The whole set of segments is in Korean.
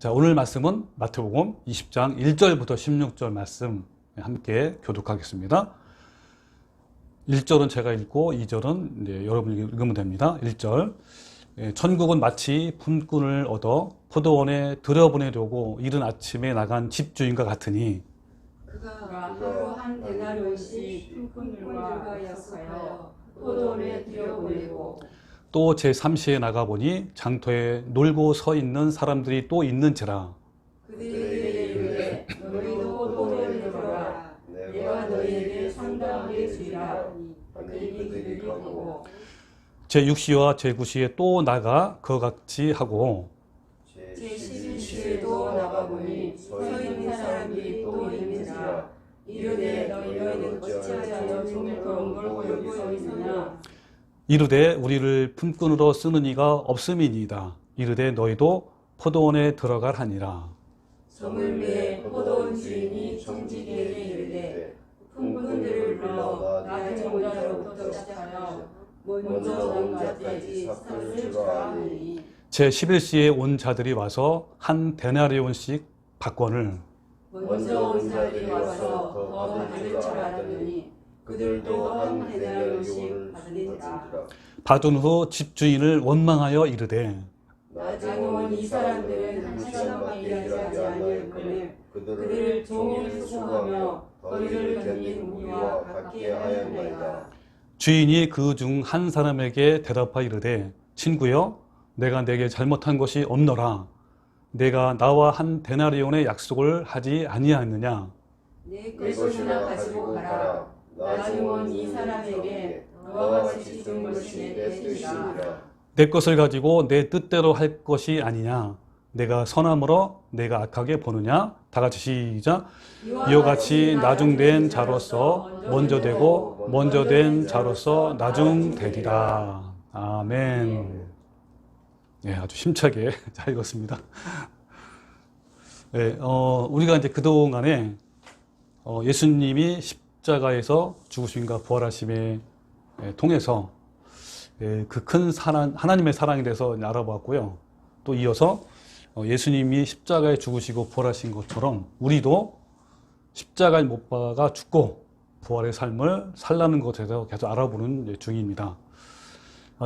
자, 오늘 말씀은 마태복음 20장 1절부터 16절 말씀 함께 교독하겠습니다. 1절은 제가 읽고 2절은 이제 여러분이 읽으면 됩니다. 1절. 천국은 마치 품꾼을 얻어 포도원에 들여보내려고 이른 아침에 나간 집주인과 같으니 그가 하루 한 데나리온씩 품꾼들과 약속하여 포도원에 들여보내고 또 제3시에 나가보니 장터에 놀고 서 있는 사람들이 또 있는지라. 그들에게 이르되 너희도 포도원에 들어가라. 내가 너희에게 상담하게 주리라. 그들이 가고 제6시와 제9시에 또 나가 그와 같이 하고 제11시에도 나가보니 서 있는 사람들이 또 있는지라. 이르되 너희는 어찌하여 종일 그런 걸 보고 있느냐. 이르되 우리를 품꾼으로 쓰는 이가 없음이니이다. 이르되 너희도 포도원에 들어가라니라. 저물매에 포도원 주인이 청지기에게 이르되 품꾼들을 불러 낮은 원자로부터 시작하여 먼저 원자까지 삭을 주라 하니 제11시에 온 자들이 와서 한 데나리온씩 받건을 먼저 온 자들이 와서 더 받을 줄 알았더니 그들도 한 데나리온씩 받으니라. 받은 후 집주인을 원망하여 이르되 나중에 온 이 사람들은 한 시간만 일하지 아니하였거늘 그들을 종일 수고하며 거리를 견딘 우리와 같게 하였나이다. 주인이 그 중 한 사람에게 대답하여 이르되 친구여 내가 내게 잘못한 것이 없노라. 내가 나와 한 데나리온의 약속을 하지 아니하였느냐. 내 것이나 가지고 가라. 나중에 온 이 사람에게 너와 같이 준 것이 내 뜻이니라. 내 것을 가지고 내 뜻대로 할 것이 아니냐. 내가 선함으로 내가 악하게 보느냐. 다 같이 시작. 이와 같이 나중된 자로서 먼저 되고 먼저 된 자로서 나중되리라. 아멘. 네, 아주 힘차게 잘 읽었습니다. 네, 우리가 이제 그동안에 예수님이 십자가에서 죽으심과 부활하심에 통해서 그 큰 사랑, 하나님의 사랑에 대해서 알아보았고요. 또 이어서 예수님이 십자가에 죽으시고 부활하신 것처럼 우리도 십자가에 못 박아 죽고 부활의 삶을 살라는 것에 대해서 계속 알아보는 중입니다.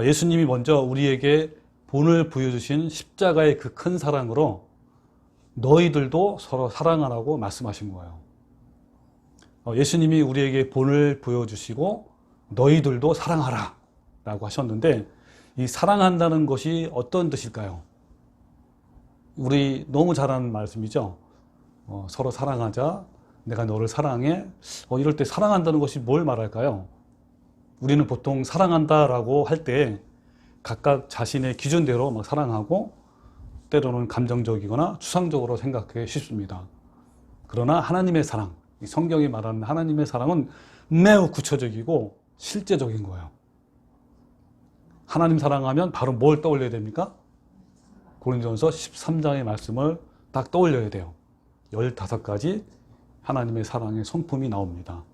예수님이 먼저 우리에게 본을 보여주신 십자가의 그 큰 사랑으로 너희들도 서로 사랑하라고 말씀하신 거예요. 예수님이 우리에게 본을 보여주시고 너희들도 사랑하라 라고 하셨는데 이 사랑한다는 것이 어떤 뜻일까요? 우리 너무 잘 아는 말씀이죠. 서로 사랑하자. 내가 너를 사랑해. 이럴 때 사랑한다는 것이 뭘 말할까요? 우리는 보통 사랑한다라고 할 때 각각 자신의 기준대로 막 사랑하고 때로는 감정적이거나 추상적으로 생각하기 쉽습니다. 그러나 하나님의 사랑, 성경이 말하는 하나님의 사랑은 매우 구체적이고 실제적인 거예요. 하나님 사랑하면 바로 뭘 떠올려야 됩니까? 고린도전서 13장의 말씀을 딱 떠올려야 돼요. 15가지 하나님의 사랑의 성품이 나옵니다.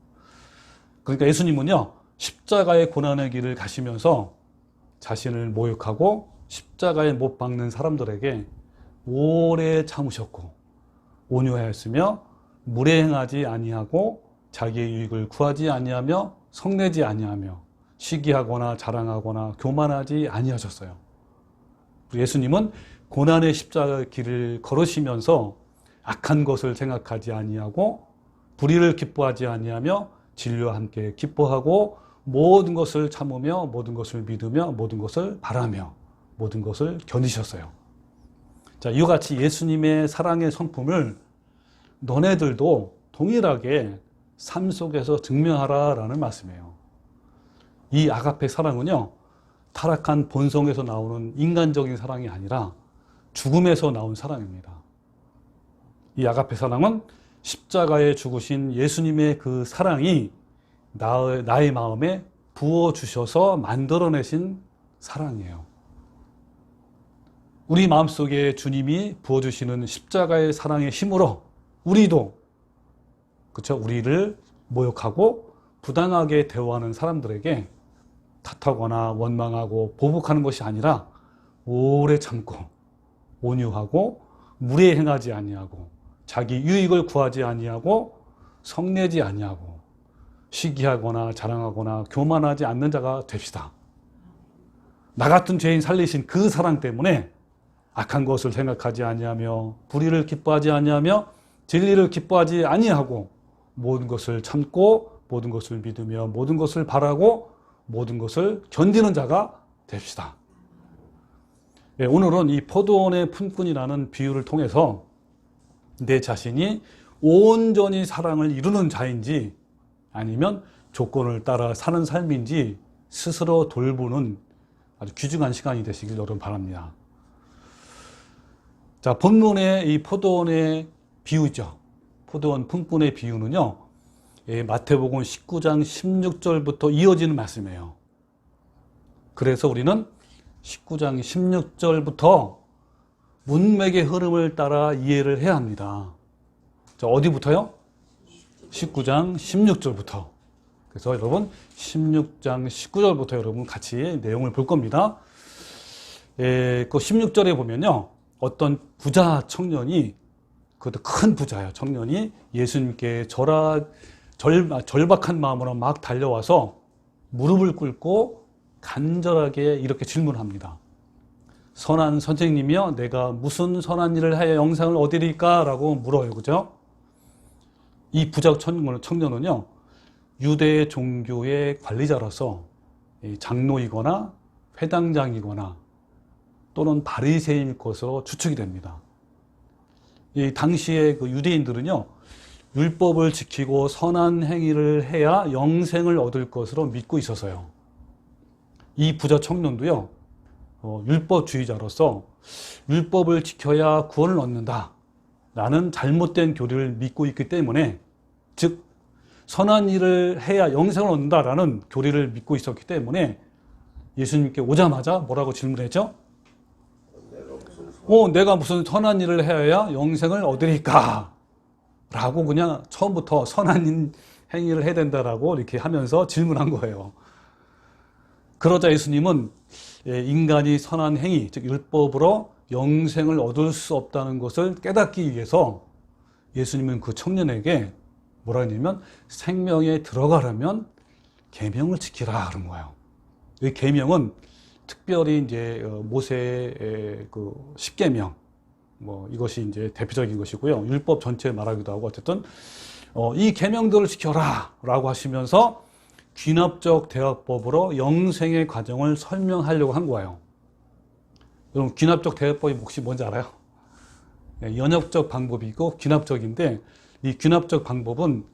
그러니까 예수님은요, 십자가의 고난의 길을 가시면서 자신을 모욕하고 십자가에 못 박는 사람들에게 오래 참으셨고 온유하였으며 무례행하지 아니하고 자기의 유익을 구하지 아니하며 성내지 아니하며 시기하거나 자랑하거나 교만하지 아니하셨어요. 예수님은 고난의 십자가 길을 걸으시면서 악한 것을 생각하지 아니하고 불의를 기뻐하지 아니하며 진리와 함께 기뻐하고 모든 것을 참으며 모든 것을 믿으며 모든 것을 바라며 모든 것을 견디셨어요. 자, 이와 같이 예수님의 사랑의 성품을 너네들도 동일하게 삶 속에서 증명하라라는 말씀이에요. 이 아가페 사랑은요, 타락한 본성에서 나오는 인간적인 사랑이 아니라 죽음에서 나온 사랑입니다. 이 아가페 사랑은 십자가에 죽으신 예수님의 그 사랑이 나의 마음에 부어주셔서 만들어내신 사랑이에요. 우리 마음속에 주님이 부어주시는 십자가의 사랑의 힘으로 우리도, 그렇죠? 우리를 모욕하고 부당하게 대우하는 사람들에게 탓하거나 원망하고 보복하는 것이 아니라 오래 참고 온유하고 무례 행하지 아니하고 자기 유익을 구하지 아니하고 성내지 아니하고 시기하거나 자랑하거나 교만하지 않는 자가 됩시다. 나 같은 죄인 살리신 그 사랑 때문에 악한 것을 생각하지 아니하며 불의를 기뻐하지 아니하며 진리를 기뻐하지 아니하고 모든 것을 참고 모든 것을 믿으며 모든 것을 바라고 모든 것을 견디는 자가 됩시다. 예, 오늘은 이 포도원의 품꾼이라는 비유를 통해서 내 자신이 온전히 사랑을 이루는 자인지 아니면 조건을 따라 사는 삶인지 스스로 돌보는 아주 귀중한 시간이 되시길 여러분 바랍니다. 자, 본문의 이 포도원의 비유죠. 포도원 품꾼의 비유는요, 마태복음 19장 16절부터 이어지는 말씀이에요. 그래서 우리는 19장 16절부터 문맥의 흐름을 따라 이해를 해야 합니다. 자, 어디부터요? 19장 16절부터. 그래서 여러분 16장 19절부터 여러분 같이 내용을 볼 겁니다. 그 16절에 보면요, 어떤 부자 청년이, 그것도 큰 부자예요. 청년이 예수님께 절박한 마음으로 막 달려와서 무릎을 꿇고 간절하게 이렇게 질문합니다. 선한 선생님이여, 내가 무슨 선한 일을 하여 영생을 얻으리까? 라고 물어요. 그죠? 이 부자 청년은요, 유대 종교의 관리자로서 장로이거나 회당장이거나 또는 바리새인일 것으로 추측이 됩니다. 이 당시의 그 유대인들은요, 율법을 지키고 선한 행위를 해야 영생을 얻을 것으로 믿고 있어서요. 이 부자 청년도요, 율법주의자로서 율법을 지켜야 구원을 얻는다 라는 잘못된 교리를 믿고 있기 때문에, 즉 선한 일을 해야 영생을 얻는다라는 교리를 믿고 있었기 때문에 예수님께 오자마자 뭐라고 질문했죠? 내가 무슨 선한 일을 해야 영생을 얻으리까? 라고 그냥 처음부터 선한 행위를 해야 된다라고 이렇게 하면서 질문한 거예요. 그러자 예수님은 인간이 선한 행위, 즉 율법으로 영생을 얻을 수 없다는 것을 깨닫기 위해서 예수님은 그 청년에게 뭐라 했냐면 생명에 들어가려면 계명을 지키라 그런 거예요. 이 계명은 특별히 이제 모세의 그 10계명, 이것이 이제 대표적인 것이고요. 율법 전체 말하기도 하고, 어쨌든 이 계명들을 지켜라라고 하시면서 귀납적 대화법으로 영생의 과정을 설명하려고 한 거예요. 여러분, 귀납적 대화법이 혹시 뭔지 알아요? 연역적 방법이 있고 귀납적인데, 이 귀납적 방법은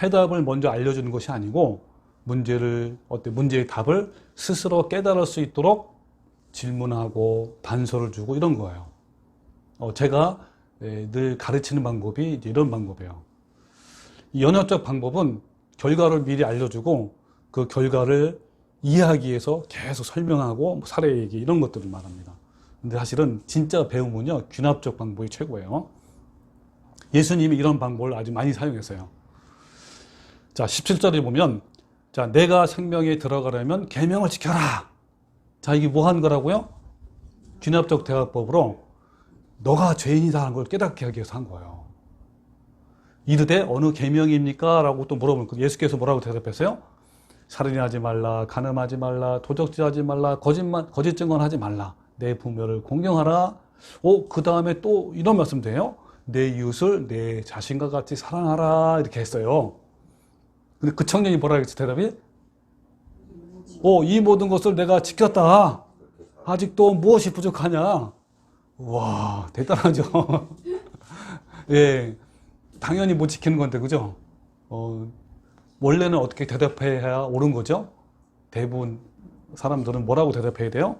해답을 먼저 알려주는 것이 아니고 문제의 답을 스스로 깨달을 수 있도록 질문하고 단서를 주고 이런 거예요. 제가 늘 가르치는 방법이 이제 이런 방법이에요. 이 연역적 방법은 결과를 미리 알려주고 그 결과를 이해하기 위해서 계속 설명하고 사례 얘기 이런 것들을 말합니다. 근데 사실은 진짜 배움은요, 귀납적 방법이 최고예요. 예수님이 이런 방법을 아주 많이 사용했어요. 자, 17절에 보면, 자, 내가 생명에 들어가려면 계명을 지켜라. 자, 이게 뭐 하는 거라고요? 귀납적 대화법으로 너가 죄인이다라는 걸 깨닫게 하기 위해서 한 거예요. 이르되 어느 계명입니까? 라고 또 물어보면 예수께서 뭐라고 대답했어요? 살인하지 말라, 간음하지 말라, 도적질하지 말라, 거짓 증언하지 말라, 내 부모를 공경하라. 그 다음에 또 이런 말씀 돼요. 내 이웃을 내 자신과 같이 사랑하라. 이렇게 했어요. 근데 그 청년이 뭐라 했지, 대답이? 이 모든 것을 내가 지켰다. 아직도 무엇이 부족하냐? 와, 대단하죠. 예, 당연히 못 지키는 건데, 그죠? 원래는 어떻게 대답해야 옳은 거죠? 대부분 사람들은 뭐라고 대답해야 돼요?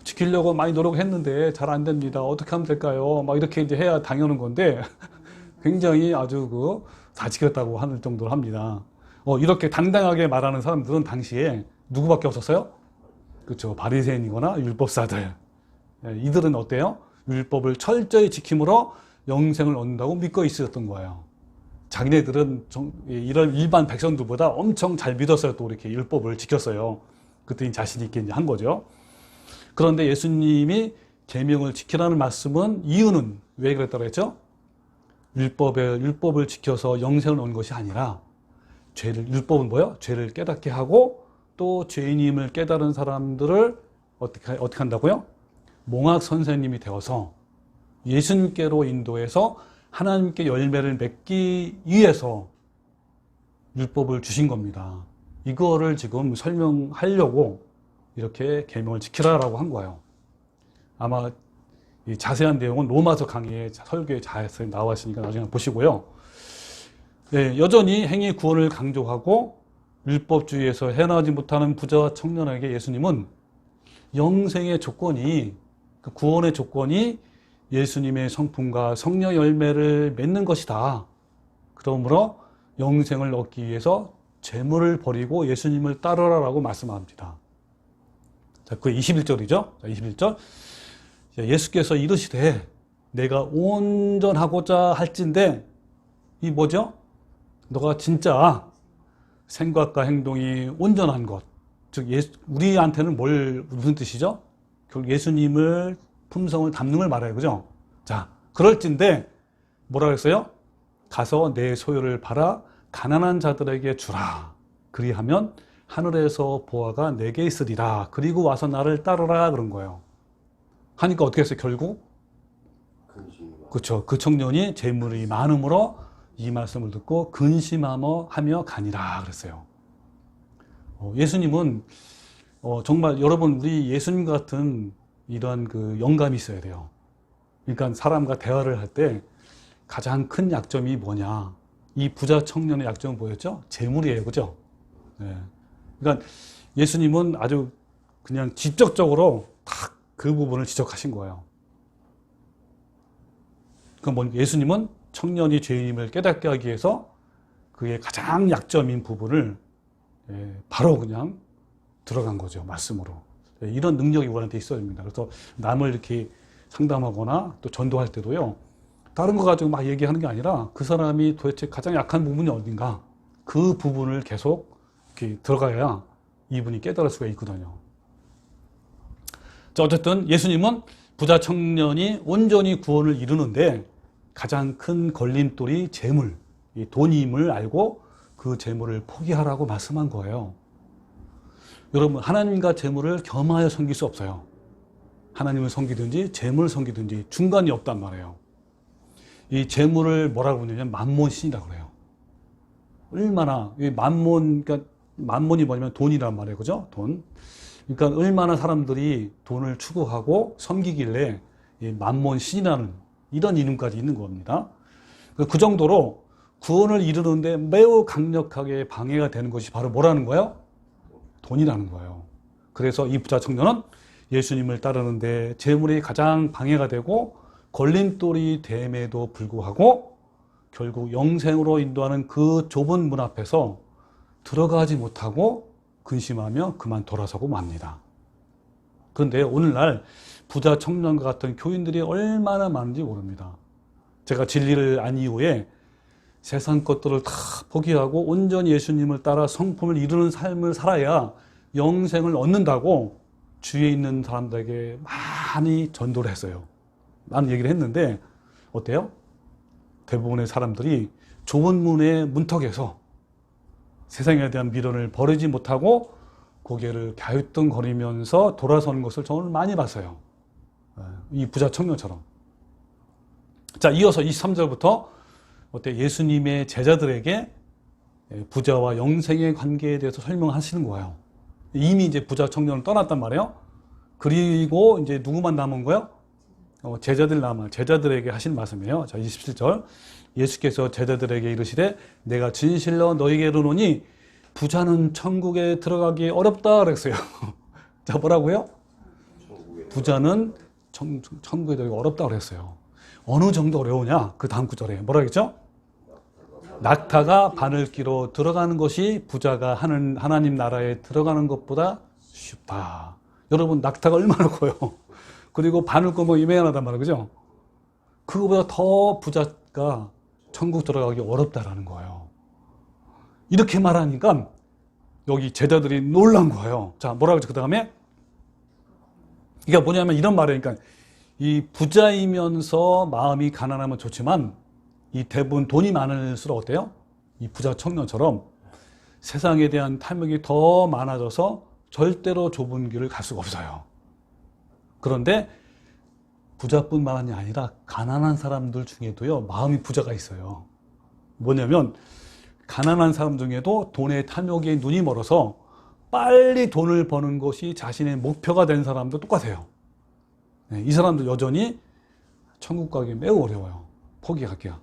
지키려고 많이 노력했는데 잘 안 됩니다. 어떻게 하면 될까요? 막 이렇게 이제 해야 당연한 건데, 굉장히 아주 다 지켰다고 하는 정도로 합니다. 이렇게 당당하게 말하는 사람들은 당시에 누구밖에 없었어요? 그렇죠. 바리새인이거나 율법사들. 이들은 어때요? 율법을 철저히 지킴으로 영생을 얻는다고 믿고 있었던 거예요. 자기네들은 이런 일반 백성들보다 엄청 잘 믿었어요. 또 이렇게 율법을 지켰어요. 그랬더니 자신 있게 이제 한 거죠. 그런데 예수님이 계명을 지키라는 말씀은 이유는 왜 그랬다고 했죠? 율법을 지켜서 영생을 얻는 것이 아니라 율법은 뭐예요? 죄를 깨닫게 하고 또 죄인임을 깨달은 사람들을 어떻게 한다고요? 몽학 선생님이 되어서 예수님께로 인도해서 하나님께 열매를 맺기 위해서 율법을 주신 겁니다. 이거를 지금 설명하려고 이렇게 계명을 지키라라고 한 거예요. 아마 이 자세한 내용은 로마서 강의에 설교에 자세히 나와 있으니까 나중에 보시고요. 네, 여전히 행위 구원을 강조하고 율법주의에서 헤어나지 못하는 부자와 청년에게 예수님은 영생의 조건이, 그 구원의 조건이 예수님의 성품과 성령 열매를 맺는 것이다. 그러므로 영생을 얻기 위해서 재물을 버리고 예수님을 따르라라고 말씀합니다. 자, 그 21절이죠. 자, 21절. 예수께서 이르시되 내가 온전하고자 할진대, 이 뭐죠? 너가 진짜 생각과 행동이 온전한 것, 즉 우리한테는 무슨 뜻이죠? 결국 예수님을 품성을 담는 걸 말해요, 그죠? 자, 그럴진데 뭐라 그랬어요? 가서 내 소유를 팔아 가난한 자들에게 주라. 그리하면 하늘에서 보화가 내게 있으리라. 그리고 와서 나를 따르라 그런 거예요. 하니까 어떻게 했어요? 결국 그렇죠. 그 청년이 재물이 많음으로 이 말씀을 듣고 근심하며 가니라 그랬어요. 예수님은 정말 여러분, 우리 예수님 같은 이런 그 영감이 있어야 돼요. 그러니까 사람과 대화를 할 때 가장 큰 약점이 뭐냐? 이 부자 청년의 약점은 뭐였죠? 재물이에요, 그죠? 네. 그러니까 예수님은 아주 그냥 직접적으로 딱 그 부분을 지적하신 거예요. 그럼 예수님은 청년이 죄인임을 깨닫게 하기 위해서 그의 가장 약점인 부분을 바로 그냥 들어간 거죠, 말씀으로. 이런 능력이 우리한테 있어야 됩니다. 그래서 남을 이렇게 상담하거나 또 전도할 때도요, 다른 거 가지고 막 얘기하는 게 아니라 그 사람이 도대체 가장 약한 부분이 어딘가, 그 부분을 계속 이렇게 들어가야 이분이 깨달을 수가 있거든요. 자, 어쨌든 예수님은 부자 청년이 온전히 구원을 이루는데 가장 큰 걸림돌이 재물, 이 돈임을 알고 그 재물을 포기하라고 말씀한 거예요. 여러분, 하나님과 재물을 겸하여 섬길 수 없어요. 하나님을 섬기든지 재물을 섬기든지 중간이 없단 말이에요. 이 재물을 뭐라고 부르냐면 만몬신이라고 그래요. 얼마나, 이 그러니까 만몬이 뭐냐면 돈이란 말이에요, 그죠? 돈. 그러니까 얼마나 사람들이 돈을 추구하고 섬기길래 이 만몬신이라는 이런 이름까지 있는 겁니다. 그 정도로 구원을 이루는데 매우 강력하게 방해가 되는 것이 바로 뭐라는 거예요? 돈이라는 거예요. 그래서 이 부자 청년은 예수님을 따르는데 재물이 가장 방해가 되고 걸림돌이 됨에도 불구하고 결국 영생으로 인도하는 그 좁은 문 앞에서 들어가지 못하고 근심하며 그만 돌아서고 맙니다. 그런데 오늘날 부자 청년과 같은 교인들이 얼마나 많은지 모릅니다. 제가 진리를 안 이후에 세상 것들을 다 포기하고 온전히 예수님을 따라 성품을 이루는 삶을 살아야 영생을 얻는다고 주위에 있는 사람들에게 많이 전도를 했어요. 많은 얘기를 했는데 어때요? 대부분의 사람들이 좁은 문의 문턱에서 세상에 대한 미련을 버리지 못하고 고개를 갸우뚱거리면서 돌아서는 것을 저는 많이 봤어요. 이 부자 청년처럼. 자, 이어서 23절부터 어때? 예수님의 제자들에게 부자와 영생의 관계에 대해서 설명하시는 거예요. 이미 이제 부자 청년을 떠났단 말이에요. 그리고 이제 누구만 남은 거예요? 제자들에게 하신 말씀이에요. 자, 27절. 예수께서 제자들에게 이르시되 내가 진실로 너희에게 이르노니 부자는 천국에 들어가기 어렵다 그랬어요. 자, 뭐라고요? 부자는 천국에 들어가기 어렵다 그랬어요. 어느 정도 어려우냐? 그 다음 구절에 뭐라 그랬죠? 낙타가 바늘기로 들어가는 것이 부자가 하나님 나라에 들어가는 것보다 쉽다. 여러분, 낙타가 얼마나 커요? 그리고 바늘구멍이 이만하단 말이에요, 그죠? 그거보다 더 부자가 천국 들어가기 어렵다라는 거예요. 이렇게 말하니까 여기 제자들이 놀란 거예요. 자, 뭐라고 했죠? 그 다음에 이게 뭐냐면 이런 말이에요. 그러니까 이 부자이면서 마음이 가난하면 좋지만 이 대부분 돈이 많을수록 어때요? 이 부자 청년처럼 세상에 대한 탐욕이 더 많아져서 절대로 좁은 길을 갈 수가 없어요. 그런데 부자뿐만이 아니라 가난한 사람들 중에도요, 마음이 부자가 있어요. 뭐냐면 가난한 사람 중에도 돈의 탐욕에 눈이 멀어서 빨리 돈을 버는 것이 자신의 목표가 된 사람도 똑같아요. 네, 이 사람도 여전히 천국 가기 매우 어려워요. 포기하기가.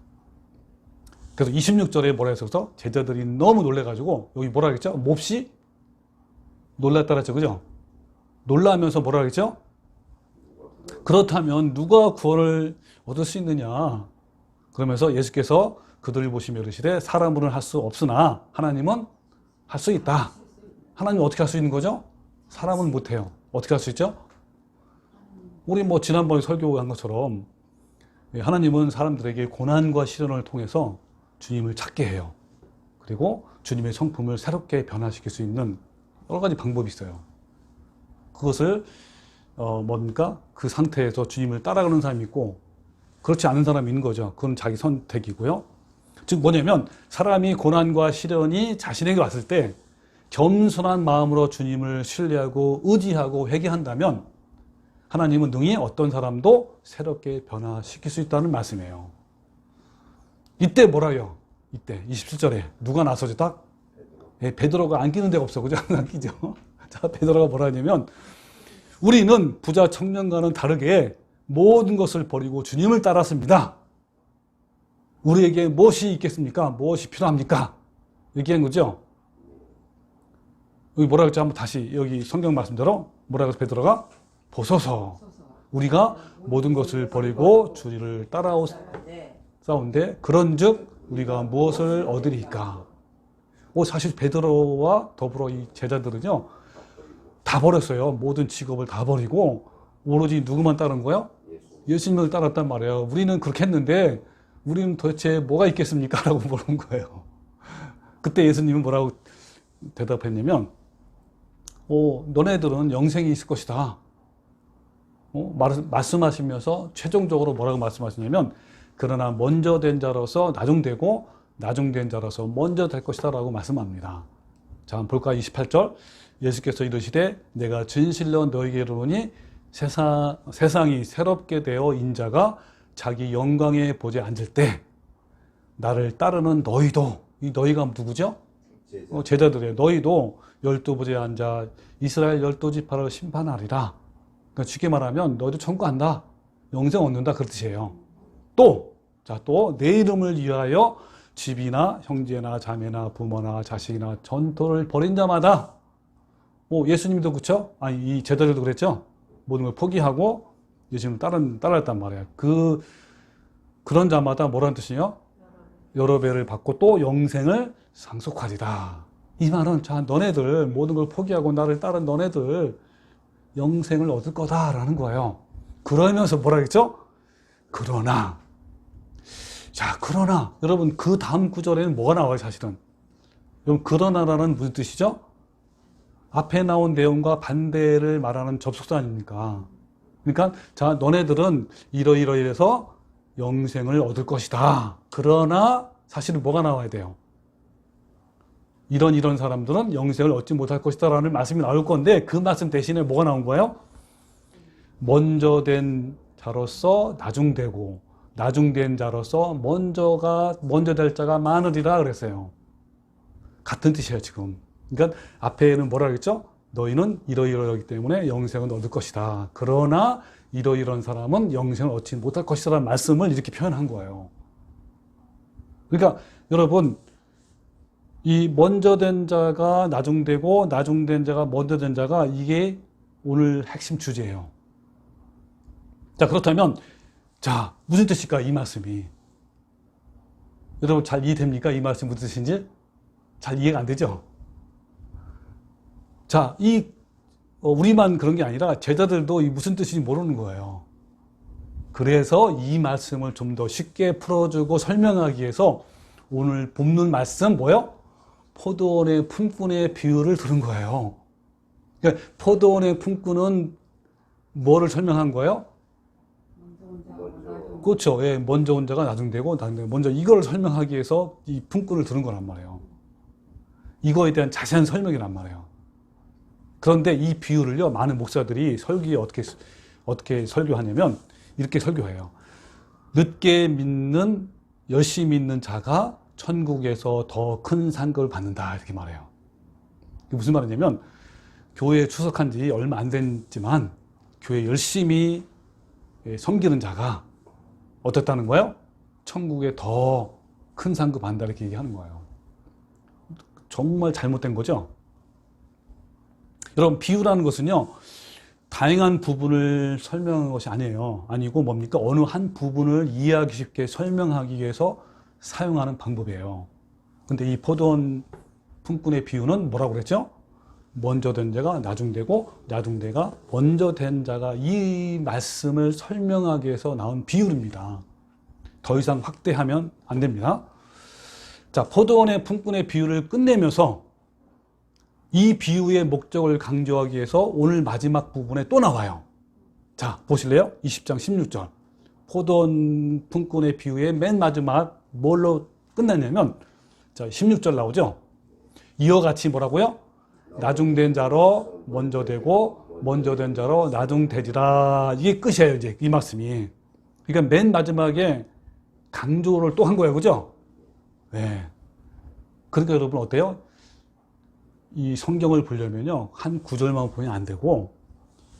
그래서 26절에 뭐라 해서 제자들이 너무 놀래가지고 여기 뭐라 그랬죠? 몹시 놀랐다 그랬죠. 그죠? 놀라면서 뭐라 그랬죠? 그렇다면 누가 구원을 얻을 수 있느냐? 그러면서 예수께서 그들을 보시며 이르시되 사람으로는 할 수 없으나 하나님은 할 수 있다. 하나님은 어떻게 할 수 있는 거죠? 사람은 못해요. 어떻게 할 수 있죠? 우리 뭐 지난번에 설교한 것처럼 하나님은 사람들에게 고난과 시련을 통해서 주님을 찾게 해요. 그리고 주님의 성품을 새롭게 변화시킬 수 있는 여러 가지 방법이 있어요. 그것을 뭡니까? 그 상태에서 주님을 따라가는 사람이 있고 그렇지 않은 사람이 있는 거죠. 그건 자기 선택이고요. 즉 뭐냐면 사람이 고난과 시련이 자신에게 왔을 때 겸손한 마음으로 주님을 신뢰하고 의지하고 회개한다면 하나님은 능히 어떤 사람도 새롭게 변화시킬 수 있다는 말씀이에요. 이때 뭐라요? 이때 27절에 누가 나서죠? 딱? 베드로가 안 끼는 데가 없어. 그죠? 안 끼죠? 자, 베드로가 뭐라 하냐면 우리는 부자 청년과는 다르게 모든 것을 버리고 주님을 따랐습니다. 우리에게 무엇이 있겠습니까? 무엇이 필요합니까? 얘기한 거죠? 여기 뭐라 그랬죠? 한번 다시 여기 성경 말씀대로 뭐라 그랬어? 베드로가 보소서 우리가 모든 것을 버리고 주를 따라오사온데 그런즉 우리가 무엇을 얻으리까? 사실 베드로와 더불어 이 제자들은요 다 버렸어요. 모든 직업을 다 버리고 오로지 누구만 따른 거예요? 예수님을 따랐단 말이에요. 우리는 그렇게 했는데 우리는 도대체 뭐가 있겠습니까? 라고 물은 거예요. 그때 예수님은 뭐라고 대답했냐면 너네들은 영생이 있을 것이다. 말씀하시면서 최종적으로 뭐라고 말씀하시냐면 그러나 먼저 된 자로서 나중되고 나중된 자로서 먼저 될 것이다 라고 말씀합니다. 자, 한번 볼까요? 28절 예수께서 이르시되 내가 진실로 너희에게 이르노니 세상이 새롭게 되어 인자가 자기 영광의 보좌에 앉을 때 나를 따르는 너희도 이 너희가 누구죠? 제자들이에요. 너희도 12부제에 앉아 이스라엘 12지파를 심판하리라. 그러니까 쉽게 말하면 너희도 천국 간다. 영생 얻는다. 그런 뜻이에요. 또 내 이름을 위하여 집이나 형제나 자매나 부모나 자식이나 전토를 벌인 자마다 예수님도 그렇죠? 아니 이 제자들도 그랬죠? 모든 걸 포기하고 예수님을 따랐단 말이에요. 그런 자마다 뭐라는 뜻이에요? 여러 배를 받고 또 영생을 상속하리라. 이 말은 자 너네들 모든 걸 포기하고 나를 따른 너네들 영생을 얻을 거다라는 거예요. 그러면서 뭐라 그랬죠? 그러나 여러분 그 다음 구절에는 뭐가 나와요 사실은? 여러분 그러나라는 무슨 뜻이죠? 앞에 나온 내용과 반대를 말하는 접속사 아닙니까? 그러니까 자 너네들은 이러이러해서 영생을 얻을 것이다. 그러나 사실은 뭐가 나와야 돼요? 이런 사람들은 영생을 얻지 못할 것이다 라는 말씀이 나올 건데 그 말씀 대신에 뭐가 나온 거예요? 먼저 된 자로서 나중되고 나중된 자로서 먼저 될 자가 많으리라 그랬어요. 같은 뜻이에요 지금. 그러니까 앞에는 뭐라 그랬죠? 너희는 이러이러하기 때문에 영생을 얻을 것이다. 그러나 이런 사람은 영생을 얻지 못할 것이다 라는 말씀을 이렇게 표현한 거예요. 그러니까 여러분 이 먼저 된 자가 나중되고 나중된 자가 먼저 된 자가 이게 오늘 핵심 주제예요. 자 그렇다면 자 무슨 뜻일까 이 말씀이? 여러분 잘 이해됩니까? 이 말씀 무슨 뜻인지? 잘 이해가 안 되죠? 자, 우리만 그런 게 아니라 제자들도 이 무슨 뜻인지 모르는 거예요. 그래서 이 말씀을 좀 더 쉽게 풀어주고 설명하기 위해서 오늘 본문 말씀 뭐예요? 포도원의 품꾼의 비유를 들은 거예요. 그러니까 포도원의 품꾼은 뭐를 설명한 거예요? 그렇죠. 예, 먼저 온 자가 나중되고 나중되고 먼저 이걸 설명하기 위해서 이 품꾼을 두는 거란 말이에요. 이거에 대한 자세한 설명이란 말이에요. 그런데 이 비유를요, 많은 목사들이 설교에 어떻게 설교하냐면 이렇게 설교해요. 늦게 믿는, 열심히 믿는 자가 천국에서 더 큰 상급을 받는다, 이렇게 말해요. 이게 무슨 말이냐면 교회에 출석한 지 얼마 안 됐지만 교회 열심히 섬기는 자가 어떻다는 거예요? 천국에 더 큰 상급 받는다, 이렇게 얘기하는 거예요. 정말 잘못된 거죠? 여러분, 비유라는 것은요, 다양한 부분을 설명하는 것이 아니고 뭡니까? 어느 한 부분을 이해하기 쉽게 설명하기 위해서 사용하는 방법이에요. 근데 이 포도원 품꾼의 비유는 뭐라고 그랬죠? 먼저 된 자가 나중되고 나중되가 먼저 된 자가, 이 말씀을 설명하기 위해서 나온 비유입니다. 더 이상 확대하면 안 됩니다. 자, 포도원의 품꾼의 비유를 끝내면서 이 비유의 목적을 강조하기 위해서 오늘 마지막 부분에 또 나와요. 자, 보실래요? 20장 16절. 포도원 품꾼의 비유의 맨 마지막 뭘로 끝났냐면, 자, 16절 나오죠? 이와 같이 뭐라고요? 나중된 자로 먼저 되고 먼저 된 자로 나중되리라. 이게 끝이에요, 이제 이 말씀이. 그러니까 맨 마지막에 강조를 또 한 거예요, 그죠? 네. 그러니까 여러분 어때요? 이 성경을 보려면요, 한 구절만 보면 안 되고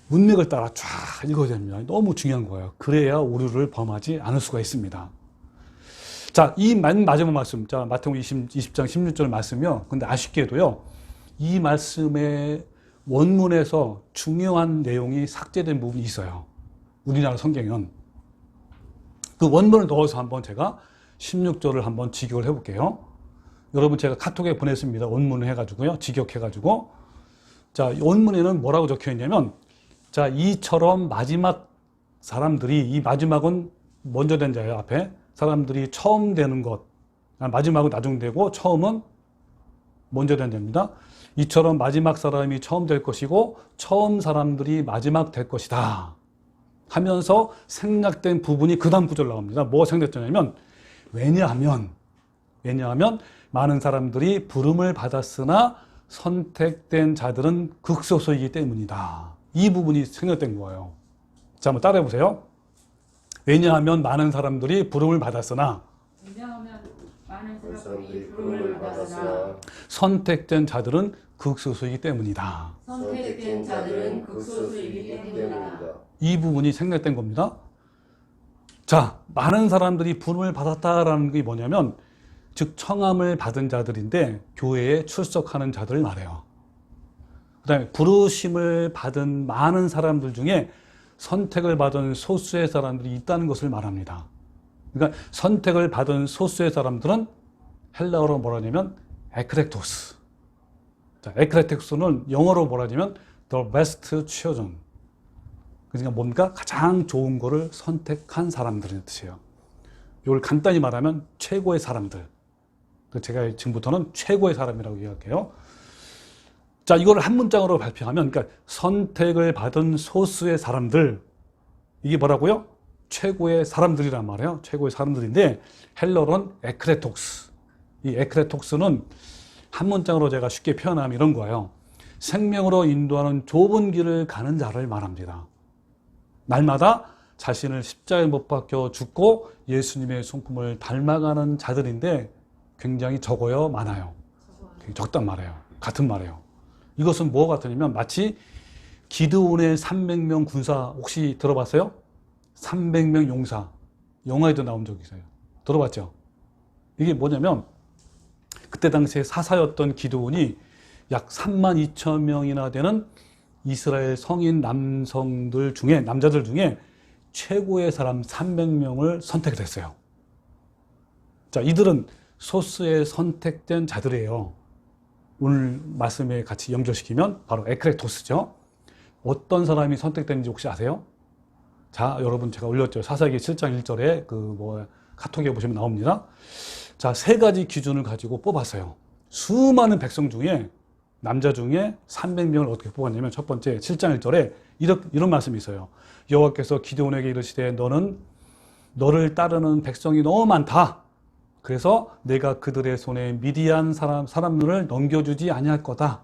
문맥을 따라 쫙 읽어야 됩니다. 너무 중요한 거예요. 그래야 오류를 범하지 않을 수가 있습니다. 자, 이 마지막 말씀, 자, 마태복음 20장 16절 말씀이요. 근데 아쉽게도요, 이 말씀의 원문에서 중요한 내용이 삭제된 부분이 있어요. 우리나라 성경은. 그 원문을 넣어서 한번 제가 16절을 한번 직역을 해볼게요. 여러분, 제가 카톡에 보냈습니다. 원문을 해가지고요. 직역해가지고. 자, 원문에는 뭐라고 적혀 있냐면, 자, 이처럼 마지막 사람들이, 이 마지막은 먼저 된 자예요, 앞에. 사람들이 처음 되는 것. 마지막은 나중되고, 처음은 먼저 된 자입니다. 이처럼 마지막 사람이 처음 될 것이고, 처음 사람들이 마지막 될 것이다. 하면서 생략된 부분이 그 다음 구절 나옵니다. 뭐가 생략되냐면, 왜냐하면 많은 사람들이 부름을 받았으나 선택된 자들은 극소수이기 때문이다. 이 부분이 생략된 거예요. 자, 한번 따라해 보세요. 왜냐하면 많은 사람들이 부름을 받았으나 선택된 자들은 극소수이기 때문이다. 선택된 자들은 극소수이기 때문이다. 이 부분이 생략된 겁니다. 자, 많은 사람들이 부름을 받았다라는 게 뭐냐면, 즉 청함을 받은 자들인데 교회에 출석하는 자들을 말해요. 그 다음에 부르심을 받은 많은 사람들 중에 선택을 받은 소수의 사람들이 있다는 것을 말합니다. 그러니까 선택을 받은 소수의 사람들은 헬라어로 뭐라 하냐면 에크렉토스. 자, 에크렉토스는 영어로 뭐라 하냐면 the best chosen. 그러니까 뭡니까? 가장 좋은 거를 선택한 사람들의 뜻이에요. 이걸 간단히 말하면 최고의 사람들. 제가 지금부터는 최고의 사람이라고 얘기할게요. 자, 이걸 한 문장으로 발표하면, 그러니까 선택을 받은 소수의 사람들, 이게 뭐라고요? 최고의 사람들이란 말이에요. 최고의 사람들인데, 헬러는 에크레톡스. 이 에크레톡스는 한 문장으로 제가 쉽게 표현하면 이런 거예요. 생명으로 인도하는 좁은 길을 가는 자를 말합니다. 날마다 자신을 십자가에 못 박혀 죽고 예수님의 성품을 닮아가는 자들인데 굉장히 적어요, 많아요? 적단 말이에요. 같은 말이에요. 이것은 뭐 같으냐면 마치 기드온의 300명 군사 혹시 들어봤어요? 300명 용사. 영화에도 나온 적이 있어요. 들어봤죠? 이게 뭐냐면 그때 당시에 사사였던 기드온이 약 3만 2천 명이나 되는 이스라엘 성인 남자들 중에 최고의 사람 300명을 선택을 했어요. 자, 이들은 소수의 선택된 자들이에요. 오늘 말씀에 같이 연결시키면 바로 에크레토스죠. 어떤 사람이 선택됐는지 혹시 아세요? 자, 여러분 제가 올렸죠. 사사기 7장 1절에 카톡에 보시면 나옵니다. 자, 세 가지 기준을 가지고 뽑았어요. 수많은 백성 중에 남자 중에 300명을 어떻게 뽑았냐면 첫 번째 7장 1절에 이런 말씀이 있어요. 여호와께서 기드온에게 이르시되 너는 너를 따르는 백성이 너무 많다. 그래서 내가 그들의 손에 미디안 사람들을 넘겨주지 아니할 거다.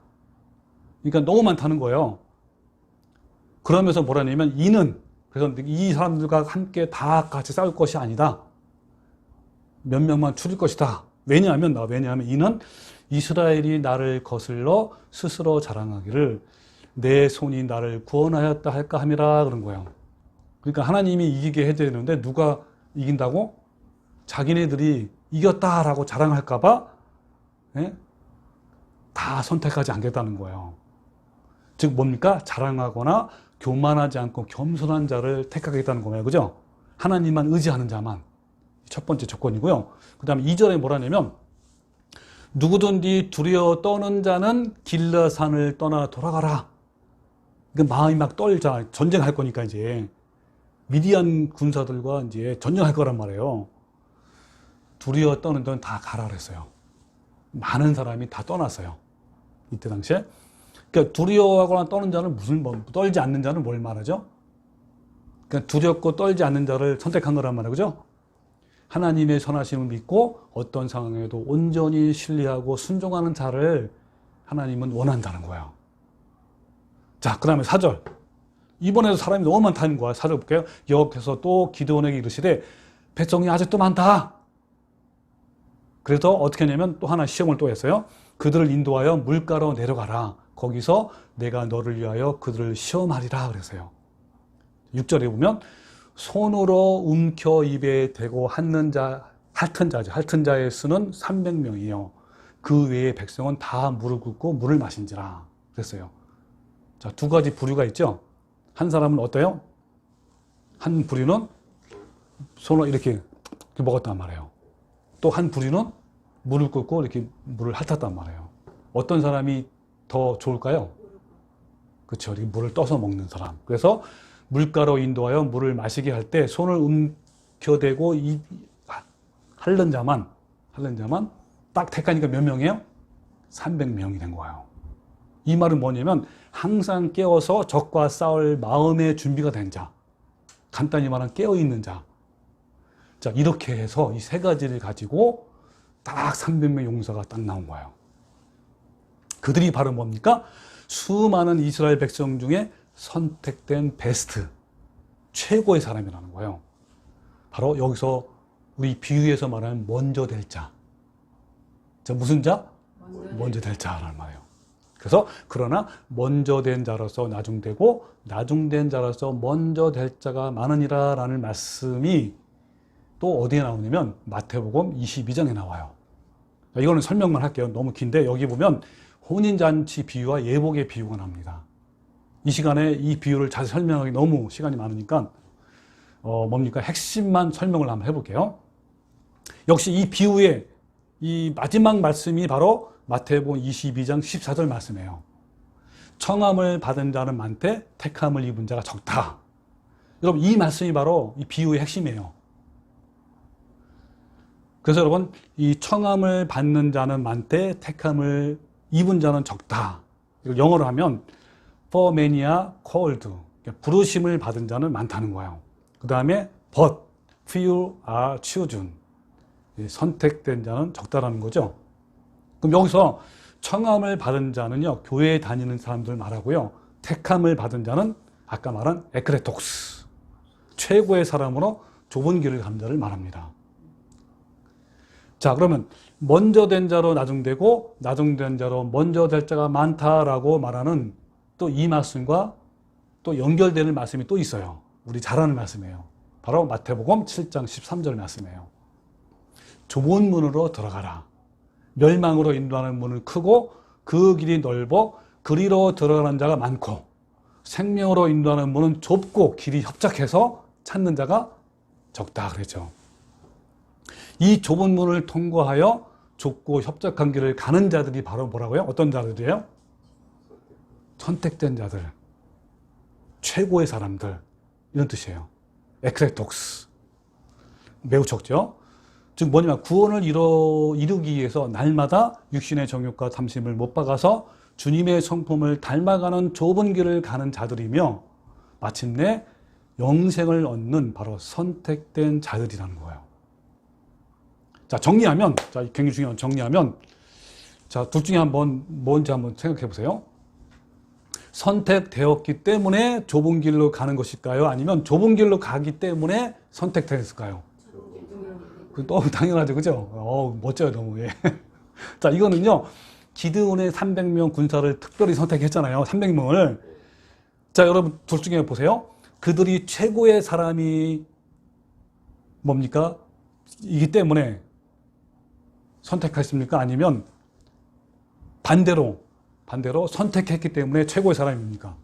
그러니까 너무 많다는 거예요. 그러면서 뭐라냐면 이는, 그래서 이 사람들과 함께 다 같이 싸울 것이 아니다. 몇 명만 줄일 것이다. 왜냐하면 이는 이스라엘이 나를 거슬러 스스로 자랑하기를 내 손이 나를 구원하였다 할까 함이라 그런 거예요. 그러니까 하나님이 이기게 해야 되는데 누가 이긴다고? 자기네들이 이겼다라고 자랑할까 봐 다 선택하지 않겠다는 거예요. 즉 뭡니까? 자랑하거나 교만하지 않고 겸손한 자를 택하겠다는 거예요. 그죠? 하나님만 의지하는 자만. 첫 번째 조건이고요. 그 다음에 2절에 뭐라냐면 누구든지 두려워 떠는 자는 길라산을 떠나 돌아가라. 그 마음이 막 떨자. 전쟁할 거니까 이제 미디안 군사들과 이제 전쟁할 거란 말이에요. 두려워 떠는 자는 다 가라 그랬어요. 많은 사람이 다 떠났어요. 이때 당시에. 그러니까 두려워하거나 떠는 자는 떨지 않는 자는 뭘 말하죠? 그러니까 두렵고 떨지 않는 자를 선택한 거란 말이에요. 그죠? 하나님의 선하심을 믿고 어떤 상황에도 온전히 신뢰하고 순종하는 자를 하나님은 원한다는 거예요. 자, 그 다음에 4절. 이번에도 사람이 너무 많다는 거야. 4절 볼게요. 여호와께서 또 기드온에게 이르시되 백성이 아직도 많다. 그래서 어떻게 하냐면 또 하나 시험을 또 했어요. 그들을 인도하여 물가로 내려가라. 거기서 내가 너를 위하여 그들을 시험하리라 그랬어요. 6절에 보면 손으로 움켜 입에 대고 핥는 자의 수는 300명이요. 그 외의 백성은 다 무릎 꿇고 물을 마신지라 그랬어요. 자, 두 가지 부류가 있죠. 한 사람은 어때요? 한 부류는 손을 이렇게 먹었단 말이에요. 또 한 부류는 무릎 꿇고 이렇게 물을 핥았단 말이에요. 어떤 사람이 더 좋을까요? 그렇죠. 물을 떠서 먹는 사람. 그래서 물가로 인도하여 물을 마시게 할 때 손을 움켜대고 핥는 자만 딱 택하니까 몇 명이에요? 300명이 된 거예요. 이 말은 뭐냐면 항상 깨어서 적과 싸울 마음의 준비가 된 자. 간단히 말하면 깨어있는 자. 자, 이렇게 해서 이 세 가지를 가지고 딱 300명 용사가 딱 나온 거예요. 그들이 바로 뭡니까? 수많은 이스라엘 백성 중에 선택된 베스트, 최고의 사람이라는 거예요. 바로 여기서 우리 비유에서 말하는 먼저 될 자. 자, 무슨 자? 먼저 될 자라는 말이에요. 그래서 그러나 먼저 된 자로서 나중되고 나중된 자로서 먼저 될 자가 많으니라 라는 말씀이 또 어디에 나오냐면 마태복음 22장에 나와요. 자, 이거는 설명만 할게요. 너무 긴데 여기 보면 혼인잔치 비유와 예복의 비유가 나옵니다. 이 시간에 이 비유를 자세히 설명하기 너무 시간이 많으니까 뭡니까? 핵심만 설명을 한번 해볼게요. 역시 이 비유의 이 마지막 말씀이 바로 마태복음 22장 14절 말씀이에요. 청함을 받은 자는 많되 택함을 입은 자가 적다. 여러분 이 말씀이 바로 이 비유의 핵심이에요. 그래서 여러분 이 청함을 받는 자는 많되 택함을 입은 자는 적다. 이걸 영어로 하면 for many are called. 부르심을 받은 자는 많다는 거예요. 그 다음에 but few are chosen. 선택된 자는 적다라는 거죠. 그럼 여기서 청함을 받은 자는요, 교회에 다니는 사람들 말하고요, 택함을 받은 자는 아까 말한 에크레톡스, 최고의 사람으로 좁은 길을 가는 자를 말합니다. 자, 그러면 먼저 된 자로 나중되고 나중된 자로 먼저 될 자가 많다라고 말하는 또 이 말씀과 또 연결되는 말씀이 또 있어요. 우리 잘 아는 말씀이에요. 바로 마태복음 7장 13절 말씀이에요. 좁은 문으로 들어가라. 멸망으로 인도하는 문은 크고 그 길이 넓어 그리로 들어가는 자가 많고 생명으로 인도하는 문은 좁고 길이 협착해서 찾는 자가 적다 그랬죠. 이 좁은 문을 통과하여 좁고 협착한 길을 가는 자들이 바로 뭐라고요? 어떤 자들이에요? 선택된 자들, 최고의 사람들, 이런 뜻이에요. 에크레톡스. 매우 적죠? 즉 뭐냐면 구원을 이루기 위해서 날마다 육신의 정욕과 탐심을 못 박아서 주님의 성품을 닮아가는 좁은 길을 가는 자들이며 마침내 영생을 얻는 바로 선택된 자들이라는 거예요. 자, 정리하면, 자, 굉장히 중요한 정리하면, 자, 둘 중에 뭔지 한번 생각해 보세요. 선택되었기 때문에 좁은 길로 가는 것일까요? 아니면 좁은 길로 가기 때문에 선택됐을까요? 너무 당연하죠, 그죠? 멋져요, 너무. 예. 자, 이거는요, 기드온의 300명 군사를 특별히 선택했잖아요, 300명을. 자, 여러분, 둘 중에 보세요. 그들이 최고의 사람이 뭡니까? 이기 때문에 선택했습니까? 아니면 반대로 선택했기 때문에 최고의 사람입니까?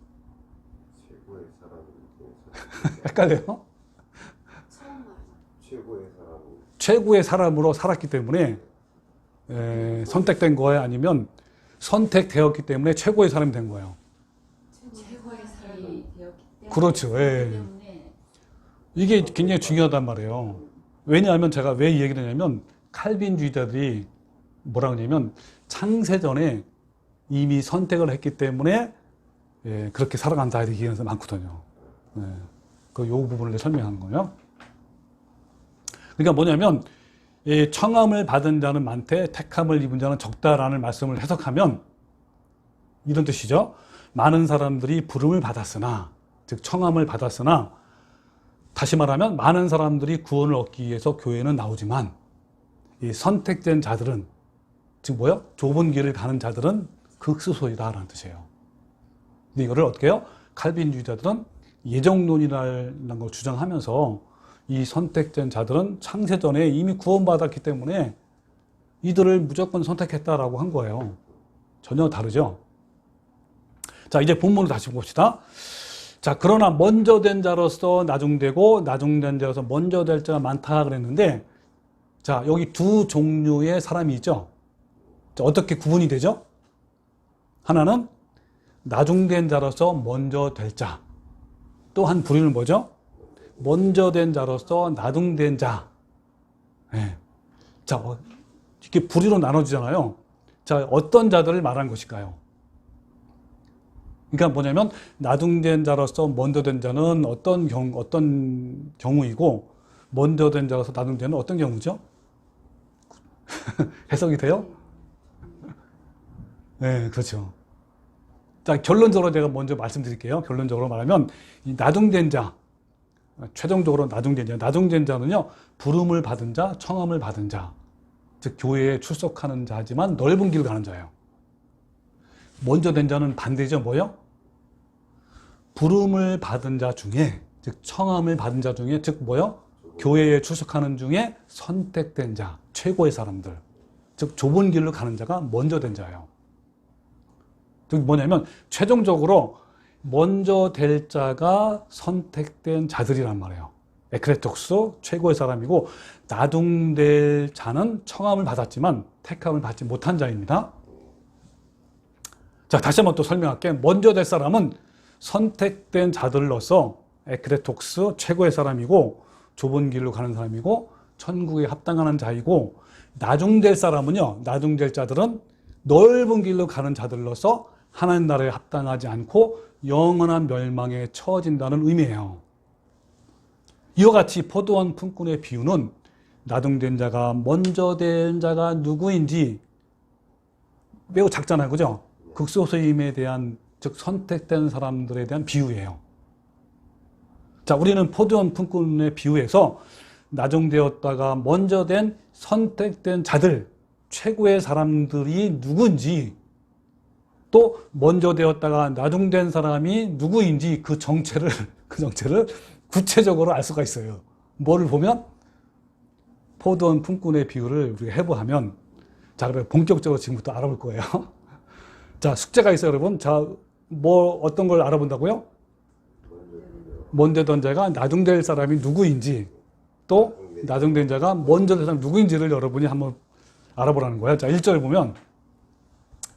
최고의 사람이 헷갈려요? 최고의 사람으로 살았기 때문에 선택된 거예요? 아니면 선택되었기 때문에 최고의 사람이 된 거예요? 최고의 사람이 되었기 때문에. 그렇죠. 예. 이게 굉장히 중요하단 말이에요. 왜냐하면 제가 왜 이 얘기를 하냐면 칼빈주의자들이 뭐라고 하냐면 창세전에 이미 선택을 했기 때문에 그렇게 살아간다 이렇게 얘기하는 사람 많거든요. 요 부분을 설명하는 거예요. 그러니까 뭐냐면 청함을 받은 자는 많되 택함을 입은 자는 적다라는 말씀을 해석하면 이런 뜻이죠. 많은 사람들이 부름을 받았으나, 즉 청함을 받았으나, 다시 말하면 많은 사람들이 구원을 얻기 위해서 교회는 나오지만 이 선택된 자들은, 즉 뭐요? 좁은 길을 가는 자들은 극소수이다라는 뜻이에요. 근데 이거를 어떻게 해요? 칼빈주의자들은 예정론이라는 걸 주장하면서 이 선택된 자들은 창세전에 이미 구원받았기 때문에 이들을 무조건 선택했다라고 한 거예요. 전혀 다르죠? 자, 이제 본문을 다시 봅시다. 자, 그러나 먼저 된 자로서 나중되고 나중된 자로서 먼저 될 자가 많다 그랬는데, 자, 여기 두 종류의 사람이 있죠? 자, 어떻게 구분이 되죠? 하나는 나중된 자로서 먼저 될 자. 또 한 부류는 뭐죠? 먼저 된 자로서 나중된 자. 네. 자, 이렇게 부류로 나눠지잖아요. 자, 어떤 자들을 말한 것일까요? 그러니까 뭐냐면 나중된 자로서 먼저 된 자는 어떤 경우이고 먼저 된 자로서 나중된 자는 어떤 경우죠? 해석이 돼요? 네, 그렇죠. 자, 결론적으로 제가 먼저 말씀드릴게요. 결론적으로 말하면 이 나중된 자, 최종적으로 나중된 자는요, 부름을 받은 자, 청함을 받은 자, 즉 교회에 출석하는 자지만 넓은 길을 가는 자예요. 먼저 된 자는 반대죠. 뭐요? 부름을 받은 자 중에, 즉 청함을 받은 자 중에, 즉 뭐요? 교회에 출석하는 중에 선택된 자, 최고의 사람들, 즉 좁은 길로 가는 자가 먼저 된 자예요. 즉 뭐냐면 최종적으로 먼저 될 자가 선택된 자들이란 말이에요. 에크레톡스, 최고의 사람이고, 나중될 자는 청함을 받았지만 택함을 받지 못한 자입니다. 자, 다시 한번 또 설명할게. 먼저 될 사람은 선택된 자들로서 에크레톡스, 최고의 사람이고, 좁은 길로 가는 사람이고, 천국에 합당하는 자이고, 나중될 사람은요, 나중될 자들은 넓은 길로 가는 자들로서 하나님 나라에 합당하지 않고 영원한 멸망에 처해진다는 의미예요. 이와 같이 포도원 품꾼의 비유는 나중된 자가 먼저 된 자가 누구인지 매우 작잖아요, 그죠? 극소수임에 대한, 즉 선택된 사람들에 대한 비유예요. 자, 우리는 포도원 품꾼의 비유에서 나중되었다가 먼저 된 선택된 자들, 최고의 사람들이 누군지, 또 먼저 되었다가 나중된 사람이 누구인지 그 정체를 구체적으로 알 수가 있어요. 뭐를 보면? 포도원 품꾼의 비유를 우리가 해부하면, 자, 그럼 본격적으로 지금부터 알아볼 거예요. 자, 숙제가 있어요, 여러분. 자, 어떤 걸 알아본다고요? 먼저 된 자가 나중될 사람이 누구인지, 또 나중된 자가 먼저 된 사람이 누구인지를 여러분이 한번 알아보라는 거예요. 자, 1절 보면,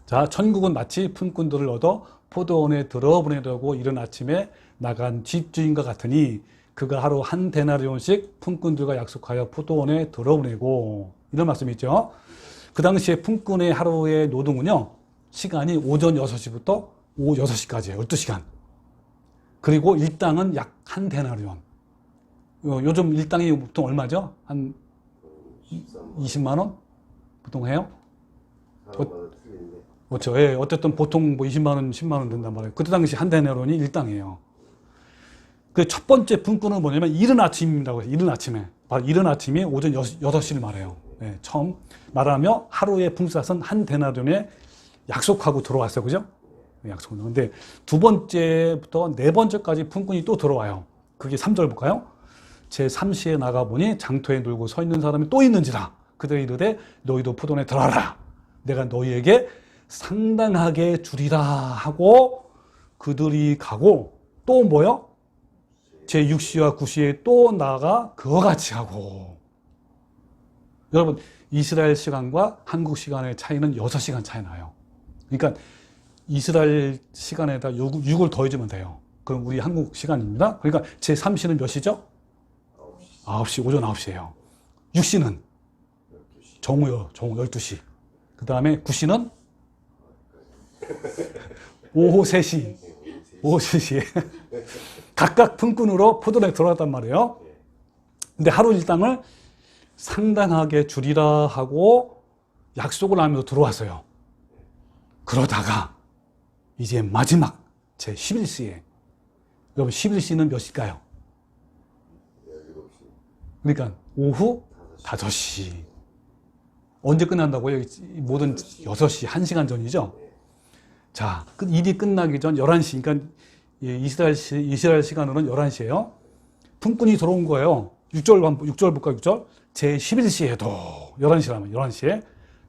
자, 천국은 마치 품꾼들을 얻어 포도원에 들어보내려고 이른 아침에 나간 집주인과 같으니 그가 하루 한 데나리온씩 품꾼들과 약속하여 포도원에 들어보내고, 이런 말씀이 있죠. 그 당시에 품꾼의 하루의 노동은요, 시간이 오전 6시부터 오후 6시까지예요. 12시간. 그리고 일당은 약 한 데나리온. 요즘 일당이 보통 얼마죠? 한 20만 원? 보통 해요? 사람마다 틀린데. 그렇죠. 예, 어쨌든 보통 뭐 20만 원, 10만 원 된단 말이에요. 그때 당시 한 데나리온이 일당이에요. 그 첫 번째 분권은 뭐냐면 이른 아침이라고 해요. 이른 아침에. 바로 이른 아침이 오전 6시를 말해요. 예, 처음 말하며 하루의 품삯은 한 데나리온에 약속하고 들어왔어요. 그죠? 약속은. 근데 두 번째부터 네 번째까지 품꾼이 또 들어와요. 그게 3절 볼까요? 제3시에 나가보니 장터에 놀고 서 있는 사람이 또 있는지라. 그들이 이르되 너희도 포도원에 들어가라. 내가 너희에게 상당하게 주리라 하고 그들이 가고 또 뭐요? 제6시와 9시에 또 나가 그와 같이 하고. 여러분 이스라엘 시간과 한국 시간의 차이는 6시간 차이 나요. 그러니까 이스라엘 시간에다 6을 더해주면 돼요. 그럼 우리 한국 시간입니다. 그러니까 제3시는 몇 시죠? 9시, 오전 9시예요. 6시는 정오요, 정오 12시. 그 다음에 9시는 오후 3시. 오후 3시에. 각각 품꾼으로 포도원에 들어갔단 말이에요. 근데 하루 일당을 상당하게 줄이라 하고 약속을 하면서 들어왔어요. 그러다가 이제 마지막 제 11시에 여러분 11시는 몇 시일까요? 그러니까 오후 5시. 언제 끝난다고요? 모든 6시, 1시간 전이죠? 자, 일이 끝나기 전 11시. 그러니까 이스라엘 시간으로는 11시예요. 품꾼이 들어온 거예요. 6절 볼까, 6절? 제 11시에도 11시라면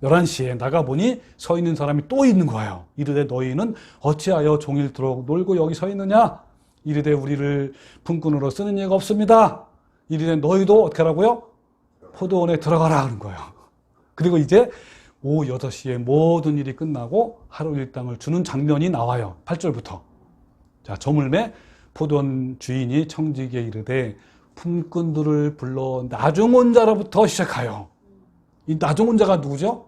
11시에 나가보니 서 있는 사람이 또 있는 거예요. 이르되 너희는 어찌하여 종일토록 놀고 여기 서 있느냐? 이르되 우리를 품꾼으로 쓰는 예가 없습니다. 이르되 너희도 어떻게 하라고요? 포도원에 들어가라 하는 거예요. 그리고 이제 오후 6시에 모든 일이 끝나고 하루 일당을 주는 장면이 나와요. 8절부터. 자, 저물매 포도원 주인이 청지기에 이르되 품꾼들을 불러 나중 온 자로부터 시작하여. 이 나중 온 자가 누구죠?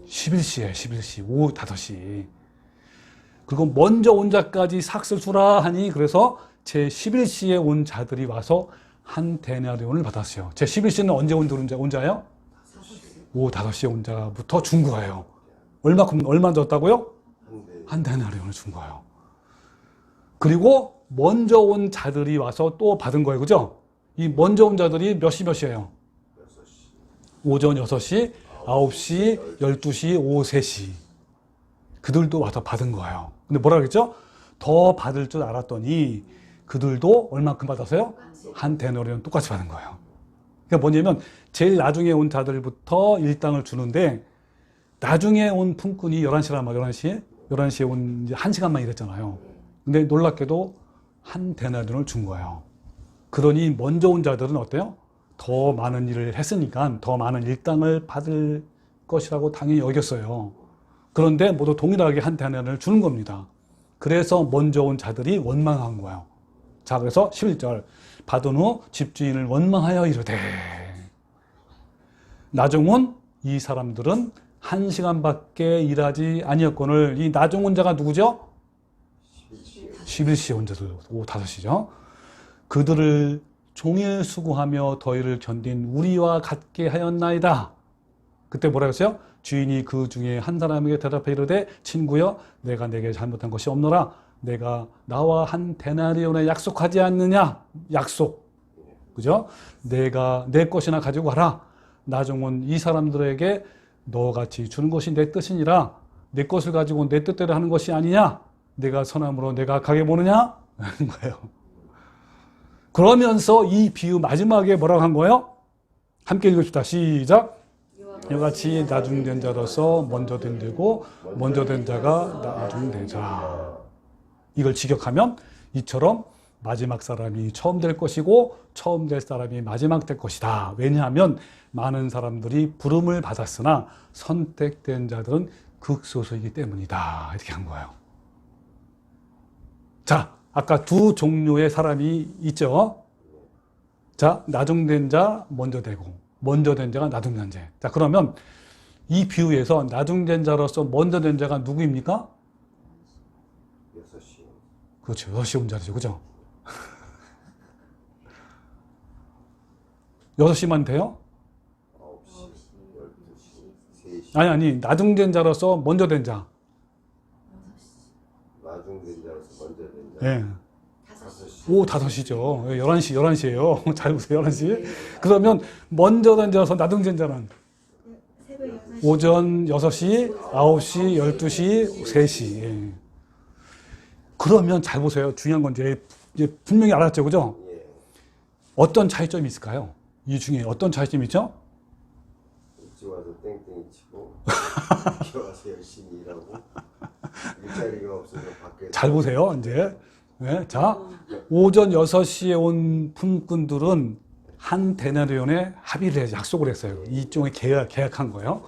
11시에 11시, 오후 5시. 그리고 먼저 온 자까지 삭슬 수라 하니 그래서 제 11시에 온 자들이 와서 한 데나리온을 받았어요. 제 11시는 언제 온 자예요? 오후 5시에 온 자부터 준 거예요. 얼마 줬다고요? 한 데나리온을 준 거예요. 그리고 먼저 온 자들이 와서 또 받은 거예요. 그죠? 이 먼저 온 자들이 몇 시예요? 오전 6시, 9시, 12시, 오후 3시. 그들도 와서 받은 거예요. 근데 뭐라 그랬죠? 더 받을 줄 알았더니 그들도 얼마큼 받았어요? 한 데나리온 똑같이 받은 거예요. 그러니까 뭐냐면 제일 나중에 온 자들부터 일당을 주는데 나중에 온 품꾼이 11시란 말이에요. 11시에 온 이제 1시간만 일했잖아요. 근데 놀랍게도 한 데나리온을 준 거예요. 그러니 먼저 온 자들은 어때요? 더 많은 일을 했으니까 더 많은 일당을 받을 것이라고 당연히 여겼어요. 그런데 모두 동일하게 한 데나리온을 주는 겁니다. 그래서 먼저 온 자들이 원망한 거예요. 자, 그래서 11절 받은 후 집주인을 원망하여 이르되 나중 온 이 사람들은 1시간밖에 일하지 아니었거늘. 이 나중 온 자가 누구죠? 11시에 온 자들, 오후 5시죠. 그들을 종일 수고하며 더위를 견딘 우리와 같게 하였나이다. 그때 뭐라 했어요? 주인이 그 중에 한 사람에게 대답해 이르되 친구여 내가 내게 잘못한 것이 없노라. 내가 나와 한 데나리온에 약속하지 않느냐? 약속. 그죠? 내가 내 것이나 가지고 가라. 나중 온 이 사람들에게 너같이 주는 것이 내 뜻이니라. 내 것을 가지고 내 뜻대로 하는 것이 아니냐? 내가 선함으로 내가 악하게 보느냐? 하는 거예요. 그러면서 이 비유 마지막에 뭐라고 한 거예요? 함께 읽읍시다. 시작. 이와 같이 나중된 자로서 먼저 된 되고 먼저 된 자가 나중된 자. 이걸 직역하면 이처럼 마지막 사람이 처음 될 것이고 처음 될 사람이 마지막 될 것이다. 왜냐하면 많은 사람들이 부름을 받았으나 선택된 자들은 극소수이기 때문이다. 이렇게 한 거예요. 자, 아까 두 종류의 사람이 있죠. 자, 나중된 자 먼저 되고 먼저 된 자가 나중된 자. 자, 그러면 이 비유에서 나중된 자로서 먼저 된 자가 누구입니까? 그렇죠. 6시 온 자들이죠. 그죠? 6시만 돼요? 9시, 12시, 3시. 아니, 나중된 자로서 먼저 된 자. 나중된 자로서 먼저 된 자. 예. 5시. 오후 5시죠. 11시예요. 잘 보세요. 11시. 그러면 먼저 된 자로서 나중된 자는 오전 6시, 9시, 12시, 3시. 예. 그러면 잘 보세요. 중요한 건 이제 분명히 알았죠. 그죠? 예. 어떤 차이점이 있을까요? 이 중에 어떤 차이점이 있죠? 일찍 와서 땡땡이 치고 늦게 와서 열심히 일하고 일자리가 없어서 밖에 잘 보세요. 이제. 네, 자, 오전 6시에 온 품꾼들은 한 데나리온에 합의를 해서 약속을 했어요. 이쪽에 계약한 거예요.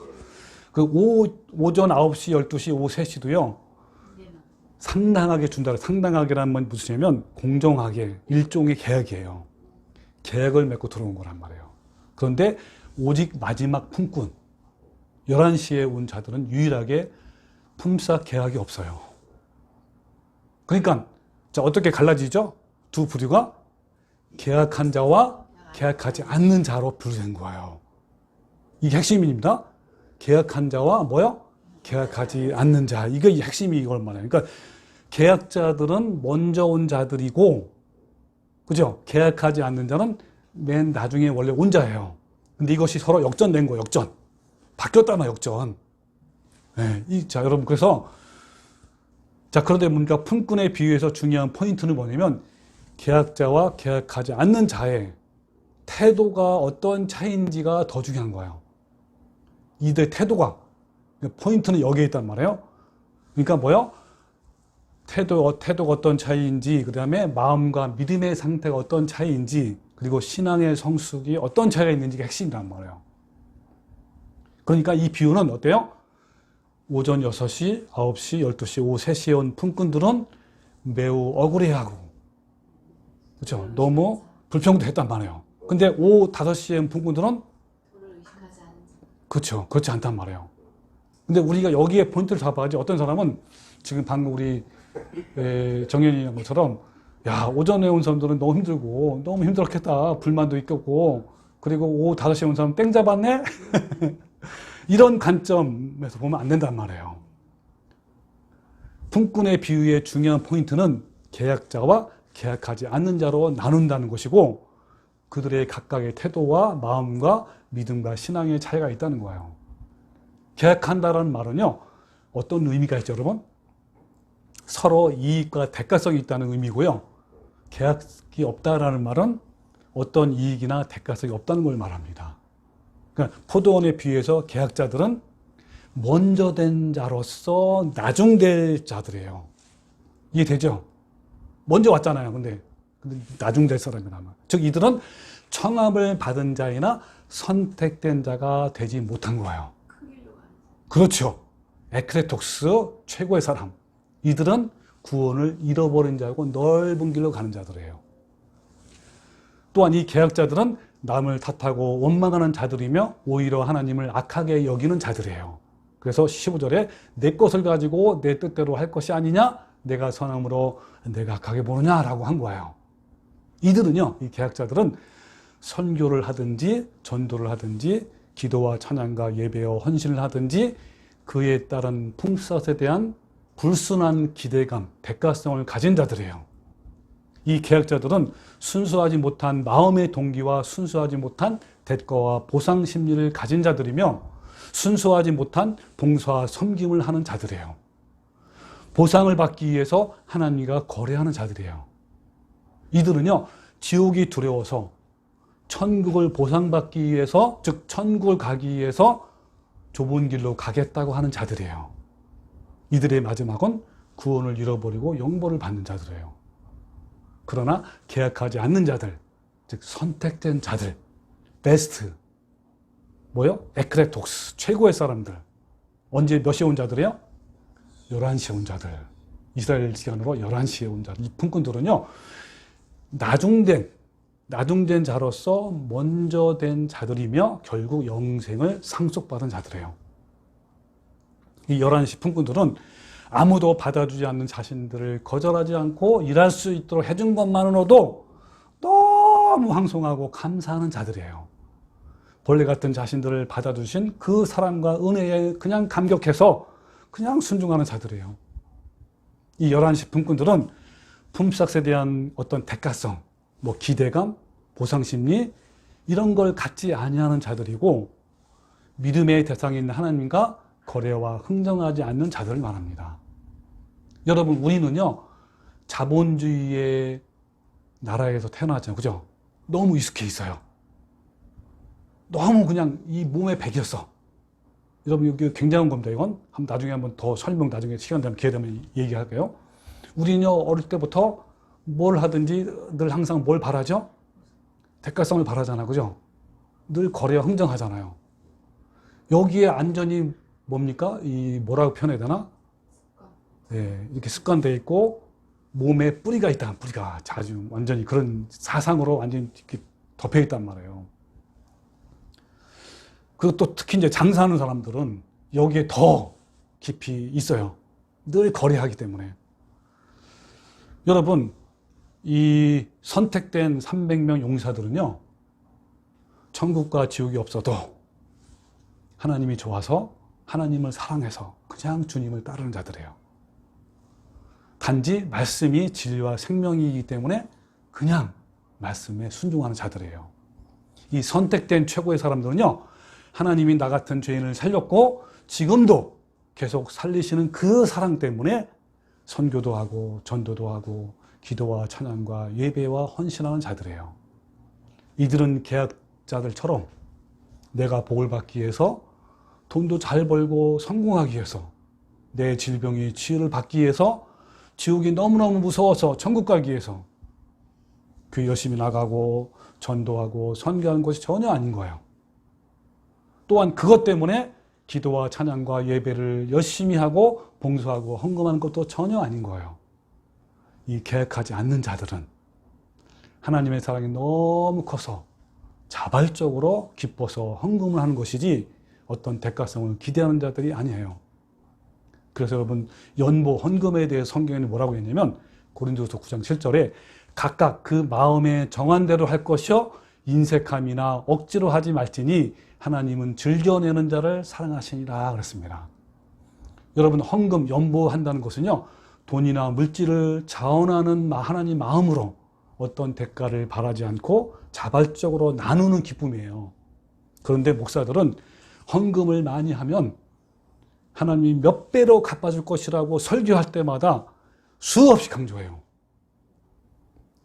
그 오전 9시, 12시, 오후 3시도요. 상당하게 준다. 상당하게란 건 무슨냐면 공정하게 일종의 계약이에요. 계약을 맺고 들어온 거란 말이에요. 그런데 오직 마지막 품꾼 11시에 온 자들은 유일하게 품삯 계약이 없어요. 그러니까 자, 어떻게 갈라지죠? 두 부류가 계약한 자와 계약하지 않는 자로 분류된 거예요. 이게 핵심입니다. 계약한 자와 뭐요? 계약하지 않는 자. 이게 핵심이 이걸 말해요. 그러니까 계약자들은 먼저 온 자들이고, 그죠? 계약하지 않는 자는 맨 나중에 원래 온 자예요. 근데 이것이 서로 역전된 거예요. 역전. 바뀌었다나 역전. 네, 자, 여러분 그래서 자, 그런데 뭔가 품꾼에 비유해서 중요한 포인트는 뭐냐면 계약자와 계약하지 않는 자의 태도가 어떤 차이인지가 더 중요한 거예요. 이들 태도가 포인트는 여기에 있단 말이에요. 그러니까 뭐요? 태도가 어떤 차이인지, 그 다음에 마음과 믿음의 상태가 어떤 차이인지, 그리고 신앙의 성숙이 어떤 차이가 있는지가 핵심이란 말이에요. 그러니까 이 비유는 어때요? 오전 6시, 9시, 12시, 오후 3시에 온 품꾼들은 매우 억울해하고, 그렇죠? 너무 불평등했단 말이에요. 근데 오후 5시에 온 품꾼들은 그렇죠. 그렇지 않단 말이에요. 근데 우리가 여기에 포인트를 잡아야지. 어떤 사람은 지금 방금 우리 정연이 것처럼 야, 오전에 온 사람들은 너무 힘들고 너무 힘들었겠다. 불만도 있겠고, 그리고 오후 5시에 온 사람 땡 잡았네? 이런 관점에서 보면 안 된단 말이에요. 품꾼의 비유의 중요한 포인트는 계약자와 계약하지 않는 자로 나눈다는 것이고, 그들의 각각의 태도와 마음과 믿음과 신앙의 차이가 있다는 거예요. 계약한다라는 말은요, 어떤 의미가 있죠, 여러분? 서로 이익과 대가성이 있다는 의미고요. 계약이 없다라는 말은 어떤 이익이나 대가성이 없다는 걸 말합니다. 그러니까 포도원에 비해서 계약자들은 먼저 된 자로서 나중될 자들이에요. 이해되죠? 먼저 왔잖아요. 근데 나중될 사람이라면. 즉 이들은 청함을 받은 자이나 선택된 자가 되지 못한 거예요. 그렇죠. 에크레톡스 최고의 사람. 이들은 구원을 잃어버린 자고 넓은 길로 가는 자들이에요. 또한 이 계약자들은 남을 탓하고 원망하는 자들이며 오히려 하나님을 악하게 여기는 자들이에요. 그래서 15절에 내 것을 가지고 내 뜻대로 할 것이 아니냐? 내가 선함으로 내가 악하게 보느냐라고 한 거예요. 이들은요, 이 계약자들은 선교를 하든지 전도를 하든지 기도와 찬양과 예배와 헌신을 하든지 그에 따른 품삯에 대한 불순한 기대감, 대가성을 가진 자들이에요. 이 계약자들은 순수하지 못한 마음의 동기와 순수하지 못한 대가와 보상 심리를 가진 자들이며 순수하지 못한 봉사와 섬김을 하는 자들이에요. 보상을 받기 위해서 하나님과 거래하는 자들이에요. 이들은요, 지옥이 두려워서 천국을 보상받기 위해서, 즉 천국을 가기 위해서 좁은 길로 가겠다고 하는 자들이에요. 이들의 마지막은 구원을 잃어버리고 영벌을 받는 자들이에요. 그러나 계약하지 않는 자들, 즉 선택된 자들, 베스트, 뭐요? 에크레톡스, 최고의 사람들. 언제 몇 시에 온 자들이에요? 11시에 온 자들. 이스라엘 시간으로 11시에 온 자들. 이 품꾼들은요, 나중된 자로서 먼저 된 자들이며 결국 영생을 상속받은 자들이에요. 이 11시 품꾼들은 아무도 받아주지 않는 자신들을 거절하지 않고 일할 수 있도록 해준 것만으로도 너무 황송하고 감사하는 자들이에요. 벌레 같은 자신들을 받아주신 그 사랑과 은혜에 그냥 감격해서 그냥 순종하는 자들이에요. 이 11시 품꾼들은 품삯에 대한 어떤 대가성, 뭐 기대감, 보상심리 이런 걸 갖지 아니하는 자들이고 믿음의 대상인 하나님과 거래와 흥정하지 않는 자들을 말합니다. 여러분, 우리는요 자본주의의 나라에서 태어났잖아요. 그죠? 너무 익숙해 있어요. 너무 그냥 이 몸에 배겼어. 여러분, 이게 굉장한 겁니다. 이건 나중에 한번 더 설명, 나중에 시간 되면 기회 되면 얘기할게요. 우리는요 어릴 때부터 뭘 하든지 늘 항상 뭘 바라죠? 대가성을 바라잖아. 그죠? 늘 거래와 흥정하잖아요. 여기에 안전이 뭡니까? 이 뭐라고 표현해야 되나? 네, 이렇게 습관되어 있고 몸에 뿌리가 있다. 뿌리가 자주 완전히 그런 사상으로 완전히 이렇게 덮여 있단 말이에요. 그리고 또 특히 이제 장사하는 사람들은 여기에 더 깊이 있어요. 늘 거래하기 때문에. 여러분, 이 선택된 300명 용사들은요, 천국과 지옥이 없어도 하나님이 좋아서 하나님을 사랑해서 그냥 주님을 따르는 자들이에요. 단지 말씀이 진리와 생명이기 때문에 그냥 말씀에 순종하는 자들이에요. 이 선택된 최고의 사람들은요, 하나님이 나 같은 죄인을 살렸고 지금도 계속 살리시는 그 사랑 때문에 선교도 하고 전도도 하고 기도와 찬양과 예배와 헌신하는 자들이에요. 이들은 계약자들처럼 내가 복을 받기 위해서 돈도 잘 벌고 성공하기 위해서 내 질병이 치유를 받기 위해서 지옥이 너무너무 무서워서 천국 가기 위해서 교회 열심히 나가고 전도하고 선교하는 것이 전혀 아닌 거예요. 또한 그것 때문에 기도와 찬양과 예배를 열심히 하고 봉사하고 헌금하는 것도 전혀 아닌 거예요. 이 계획하지 않는 자들은 하나님의 사랑이 너무 커서 자발적으로 기뻐서 헌금을 하는 것이지 어떤 대가성을 기대하는 자들이 아니에요. 그래서 여러분, 연보 헌금에 대해 성경에는 뭐라고 했냐면 고린도서 9장 7절에 각각 그 마음에 정한 대로 할 것이요 인색함이나 억지로 하지 말지니 하나님은 즐겨내는 자를 사랑하시니라 그랬습니다. 여러분, 헌금, 연보한다는 것은요 돈이나 물질을 자원하는 하나님 마음으로 어떤 대가를 바라지 않고 자발적으로 나누는 기쁨이에요. 그런데 목사들은 헌금을 많이 하면 하나님이 몇 배로 갚아줄 것이라고 설교할 때마다 수없이 강조해요.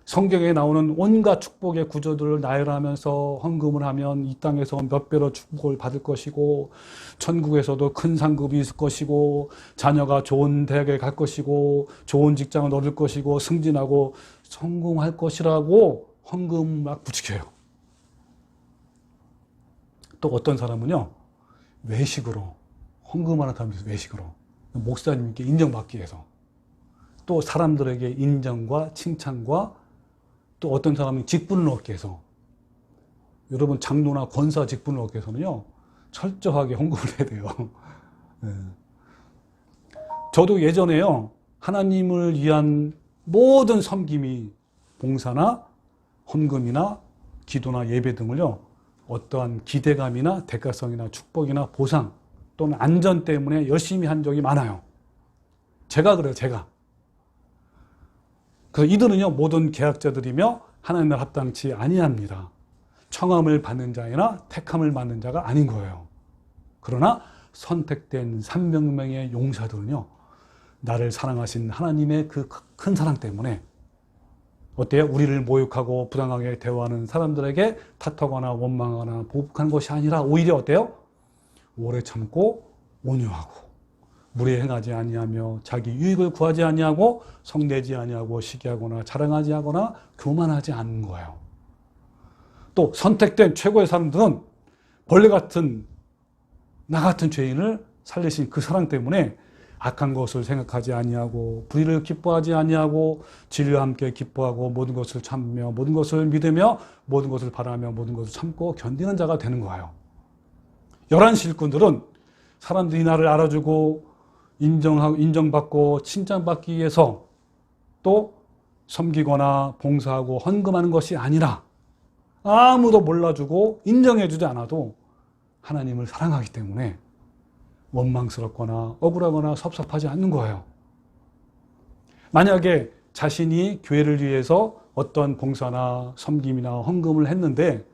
성경에 나오는 온갖 축복의 구조들을 나열하면서 헌금을 하면 이 땅에서 몇 배로 축복을 받을 것이고 천국에서도 큰 상급이 있을 것이고 자녀가 좋은 대학에 갈 것이고 좋은 직장을 얻을 것이고 승진하고 성공할 것이라고 헌금 막 부추겨요. 또 어떤 사람은요 외식으로, 헌금하는 사람이 외식으로 목사님께 인정받기 위해서, 또 사람들에게 인정과 칭찬과 또 어떤 사람은 직분을 얻기 위해서, 여러분 장로나 권사 직분을 얻기 위해서는요 철저하게 헌금을 해야 돼요. 네. 저도 예전에요 하나님을 위한 모든 섬김이 봉사나 헌금이나 기도나 예배 등을요 어떠한 기대감이나 대가성이나 축복이나 보상 또는 안전 때문에 열심히 한 적이 많아요. 제가 그래요, 제가. 그래서 이들은요 모든 계약자들이며 하나님을 합당치 아니합니다. 청함을 받는 자이나 택함을 받는 자가 아닌 거예요. 그러나 선택된 300명의 용사들은요 나를 사랑하신 하나님의 그 큰 사랑 때문에 어때요? 우리를 모욕하고 부당하게 대우하는 사람들에게 탓하거나 원망하거나 보복하는 것이 아니라 오히려 어때요? 오래 참고 온유하고 무례 행하지 아니하며 자기 유익을 구하지 아니하고 성내지 아니하고 시기하거나 자랑하지 하거나 교만하지 않는 거예요. 또 선택된 최고의 사람들은 벌레 같은 나 같은 죄인을 살리신 그 사랑 때문에 악한 것을 생각하지 아니하고 불의를 기뻐하지 아니하고 진리와 함께 기뻐하고 모든 것을 참으며 모든 것을 믿으며 모든 것을 바라며 모든 것을 참고 견디는 자가 되는 거예요. 11시 일꾼들은 사람들이 나를 알아주고 인정받고 칭찬받기 위해서 또 섬기거나 봉사하고 헌금하는 것이 아니라 아무도 몰라주고 인정해주지 않아도 하나님을 사랑하기 때문에 원망스럽거나 억울하거나 섭섭하지 않는 거예요. 만약에 자신이 교회를 위해서 어떤 봉사나 섬김이나 헌금을 했는데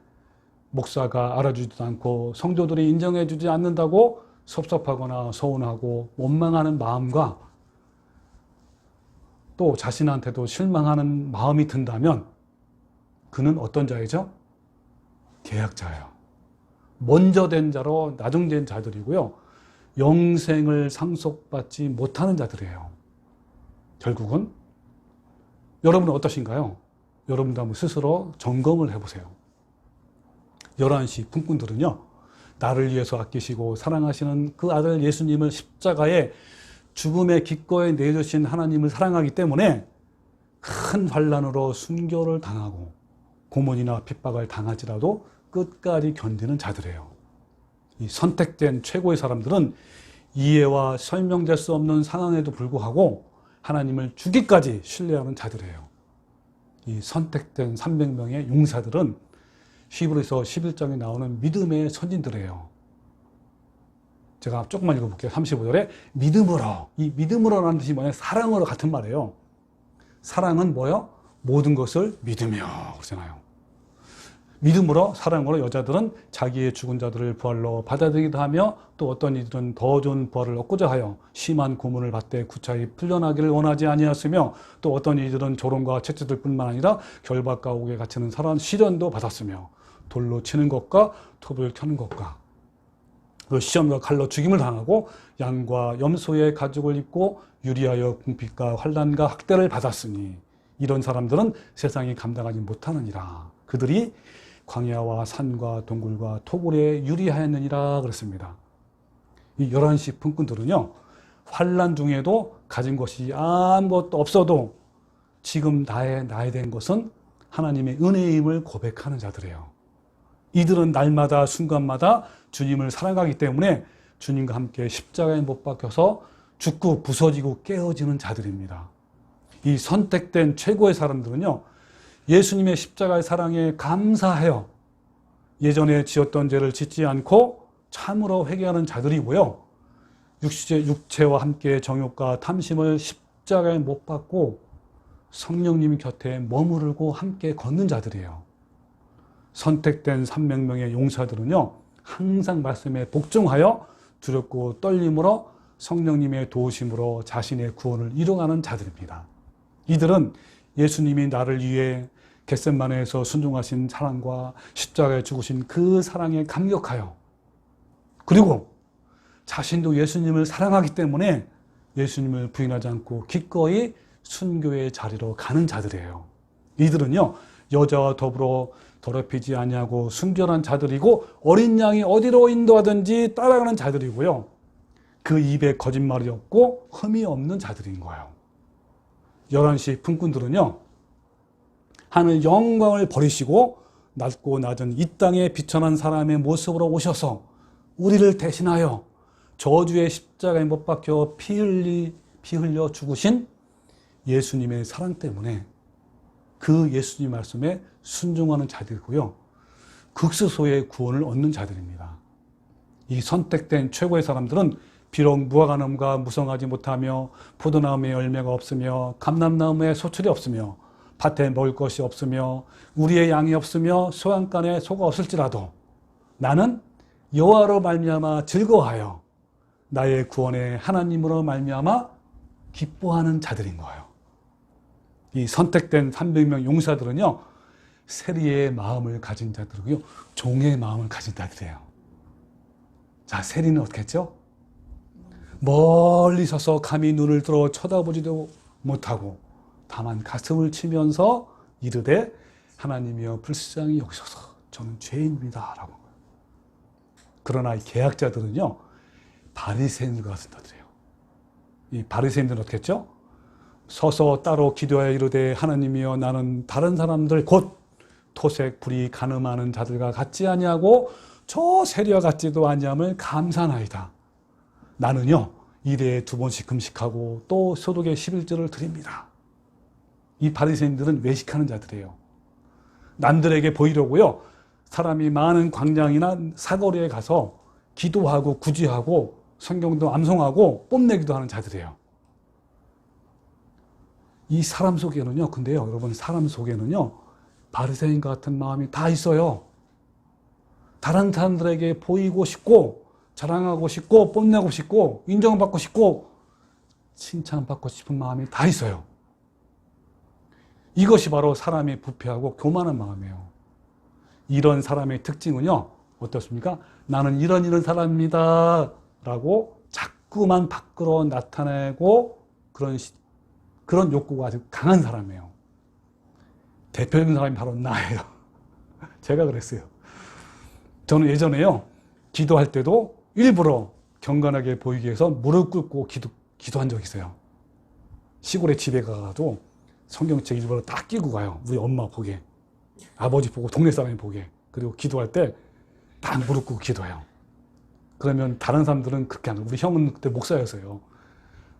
목사가 알아주지도 않고 성도들이 인정해주지 않는다고 섭섭하거나 서운하고 원망하는 마음과 또 자신한테도 실망하는 마음이 든다면 그는 어떤 자이죠? 계약자예요. 먼저 된 자로 나중된 자들이고요. 영생을 상속받지 못하는 자들이에요. 결국은 여러분은 어떠신가요? 여러분도 한번 스스로 점검을 해보세요. 11시 품꾼들은요, 나를 위해서 아끼시고 사랑하시는 그 아들 예수님을 십자가에 죽음의 기꺼이 내주신 하나님을 사랑하기 때문에 큰 환난으로 순교를 당하고 고문이나 핍박을 당하지라도 끝까지 견디는 자들이에요. 이 선택된 최고의 사람들은 이해와 설명될 수 없는 상황에도 불구하고 하나님을 죽기까지 신뢰하는 자들이에요. 이 선택된 300명의 용사들은 히브리서 11장에 나오는 믿음의 선진들이에요. 제가 조금만 읽어볼게요. 35절에 믿음으로, 이 믿음으로라는 뜻이 뭐냐? 사랑으로 같은 말이에요. 사랑은 뭐요? 모든 것을 믿으며 그러잖아요. 믿음으로, 사랑으로 여자들은 자기의 죽은 자들을 부활로 받아들이기도 하며 또 어떤 이들은 더 좋은 부활을 얻고자 하여 심한 고문을 받되 구차히 풀려나기를 원하지 아니하였으며 또 어떤 이들은 조롱과 채찍들 뿐만 아니라 결박과 옥에 갇히는 사람 시련도 받았으며 돌로 치는 것과 톱을 켜는 것과 그 시험과 칼로 죽임을 당하고 양과 염소의 가죽을 입고 유리하여 궁핍과 환난과 학대를 받았으니 이런 사람들은 세상이 감당하지 못하느니라. 그들이 광야와 산과 동굴과 토굴에 유리하였느니라 그랬습니다. 이 11시 품꾼들은요, 환난 중에도 가진 것이 아무것도 없어도 지금 나에 대한 것은 하나님의 은혜임을 고백하는 자들이에요. 이들은 날마다 순간마다 주님을 사랑하기 때문에 주님과 함께 십자가에 못 박혀서 죽고 부서지고 깨어지는 자들입니다. 이 선택된 최고의 사람들은요, 예수님의 십자가의 사랑에 감사하여 예전에 지었던 죄를 짓지 않고 참으로 회개하는 자들이고요. 육체와 함께 정욕과 탐심을 십자가에 못 박고 성령님 곁에 머무르고 함께 걷는 자들이에요. 선택된 300명의 용사들은요, 항상 말씀에 복종하여 두렵고 떨림으로 성령님의 도우심으로 자신의 구원을 이루어가는 자들입니다. 이들은 예수님이 나를 위해 겟세마네에서 순종하신 사랑과 십자가에 죽으신 그 사랑에 감격하여 그리고 자신도 예수님을 사랑하기 때문에 예수님을 부인하지 않고 기꺼이 순교의 자리로 가는 자들이에요. 이들은요, 여자와 더불어 더럽히지 아니하고 순결한 자들이고 어린 양이 어디로 인도하든지 따라가는 자들이고요. 그 입에 거짓말이 없고 흠이 없는 자들인 거예요. 11시 품꾼들은요, 하늘 영광을 버리시고 낮고 낮은 이 땅에 비천한 사람의 모습으로 오셔서 우리를 대신하여 저주의 십자가에 못 박혀 피 흘려 죽으신 예수님의 사랑 때문에 그 예수님 말씀에 순종하는 자들이고요. 극스소의 구원을 얻는 자들입니다. 이 선택된 최고의 사람들은 비록 무화과 나무가 무성하지 못하며 포도나무에 열매가 없으며 감람나무에 소출이 없으며 밭에 먹을 것이 없으며 우리의 양이 없으며 소양간에 소가 없을지라도 나는 여호와로 말미암아 즐거워하여 나의 구원의 하나님으로 말미암아 기뻐하는 자들인 거예요. 이 선택된 300명 용사들은요, 세리의 마음을 가진 자들이고요, 종의 마음을 가진 자들이에요. 자, 세리는 어떻게 했죠? 멀리 서서 감히 눈을 들어 쳐다보지도 못하고 다만 가슴을 치면서 이르되 하나님이여 불쌍히 여기소서 저는 죄인입니다 라고. 그러나 이 계약자들은요, 바리새인들과 같은 자들이에요. 이 바리새인들은 어떻게 했죠? 서서 따로 기도하여 이르되 하나님이여 나는 다른 사람들 곧 토색 불이 간음하는 자들과 같지 아니하고 저 세리와 같지도 아니함을 감사나이다. 나는요 일에 2번씩 금식하고 또 소득의 11조를 드립니다. 이 바리새인들은 외식하는 자들이에요. 남들에게 보이려고요. 사람이 많은 광장이나 사거리에 가서 기도하고 구제하고 성경도 암송하고 뽐내기도 하는 자들이에요. 이 사람 속에는요. 근데요. 여러분 사람 속에는요. 바리새인 같은 마음이 다 있어요. 다른 사람들에게 보이고 싶고 자랑하고 싶고 뽐내고 싶고 인정받고 싶고 칭찬받고 싶은 마음이 다 있어요. 이것이 바로 사람의 부패하고 교만한 마음이에요. 이런 사람의 특징은요. 어떻습니까? 나는 이런 사람입니다 라고 자꾸만 밖으로 나타내고 그런 욕구가 아주 강한 사람이에요. 대표적인 사람이 바로 나예요. 제가 그랬어요. 저는 예전에요. 기도할 때도 일부러 경건하게 보이기 위해서 무릎 꿇고 기도한 적이 있어요. 시골에 집에 가가지고 성경책 일부러 딱 끼고 가요. 우리 엄마 보게. 아버지 보고 동네 사람이 보게. 그리고 기도할 때 딱 무릎 꿇고 기도해요. 그러면 다른 사람들은 그렇게 안 해요. 우리 형은 그때 목사였어요.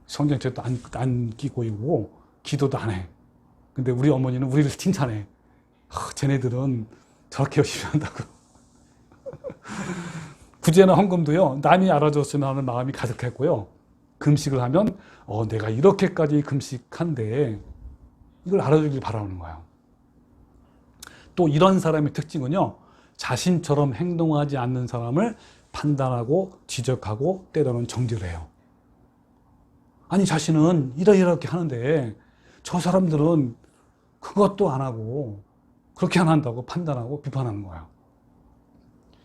성경책도 안 끼고 있고 기도도 안 해. 근데 우리 어머니는 우리를 칭찬해. 쟤네들은 저렇게 열심히 한다고. 구제나 헌금도요. 남이 알아줬으면 하는 마음이 가득했고요. 금식을 하면 내가 이렇게까지 금식한데 이걸 알아주길 바라는 거예요. 또 이런 사람의 특징은요. 자신처럼 행동하지 않는 사람을 판단하고 지적하고 때로는 정죄를 해요. 아니 자신은 이렇게 하는데 저 사람들은 그것도 안 하고 그렇게 안 한다고 판단하고 비판하는 거예요.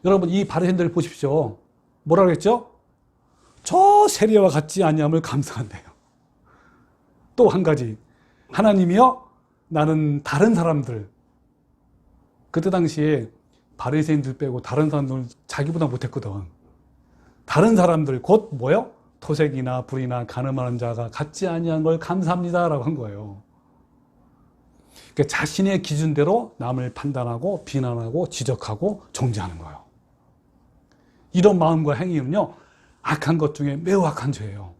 여러분 이 바리새인들 보십시오. 뭐라 그랬죠? 저 세리와 같지 아니함을 감사한대요. 또 한 가지 하나님이요 나는 다른 사람들 그때 당시에 바리새인들 빼고 다른 사람들 자기보다 못했거든. 다른 사람들 곧 뭐요? 토색이나 불이나 가늠하는 자가 같지 아니한 걸 감사합니다라고 한 거예요. 그러니까 자신의 기준대로 남을 판단하고 비난하고 지적하고 정죄하는 거예요. 이런 마음과 행위는요. 악한 것 중에 매우 악한 죄예요.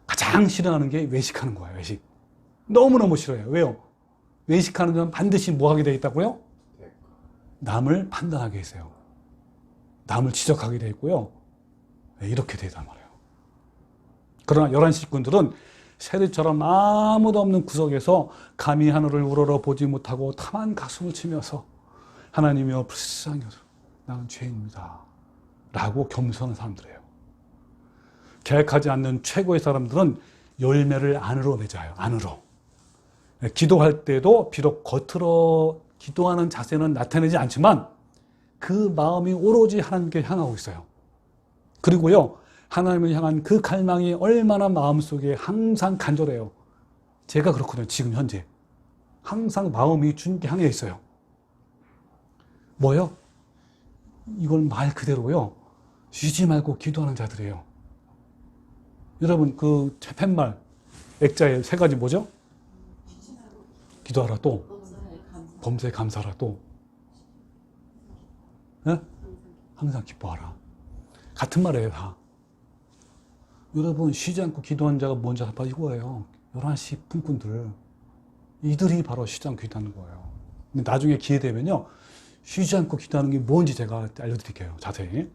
가장 싫어하는 게 외식하는 거예요. 외식. 너무너무 싫어해요. 왜요? 외식하는 건 반드시 뭐 하게 되어 있다고요? 남을 판단하게 했어요. 남을 지적하게 되어 있고요. 이렇게 되단 말이에요. 그러나 11시 식구들은 세리처럼 아무도 없는 구석에서 감히 하늘을 우러러 보지 못하고 탐한 가슴을 치면서 하나님이여 불쌍히 여서 나는 죄인입니다 라고 겸손한 사람들이에요. 계획하지 않는 최고의 사람들은 열매를 안으로 맺어요. 안으로. 기도할 때도 비록 겉으로 기도하는 자세는 나타내지 않지만 그 마음이 오로지 하나님께 향하고 있어요. 그리고요. 하나님을 향한 그 갈망이 얼마나 마음속에 항상 간절해요. 제가 그렇거든요. 지금 현재. 항상 마음이 주님께 향해 있어요. 뭐요? 이건 말 그대로요. 쉬지 말고 기도하는 자들이에요. 여러분 그 팻말 액자에 3가지 뭐죠? 기도하라 또 범사에 감사하라 또 네? 항상 기뻐하라. 같은 말이에요 다. 여러분 쉬지 않고 기도하는 자가 뭔지 알아 이거예요. 11시 품꾼들 이들이 바로 쉬지 않고 기도하는 거예요. 근데 나중에 기회 되면요 쉬지 않고 기도하는 게 뭔지 제가 알려드릴게요. 자세히.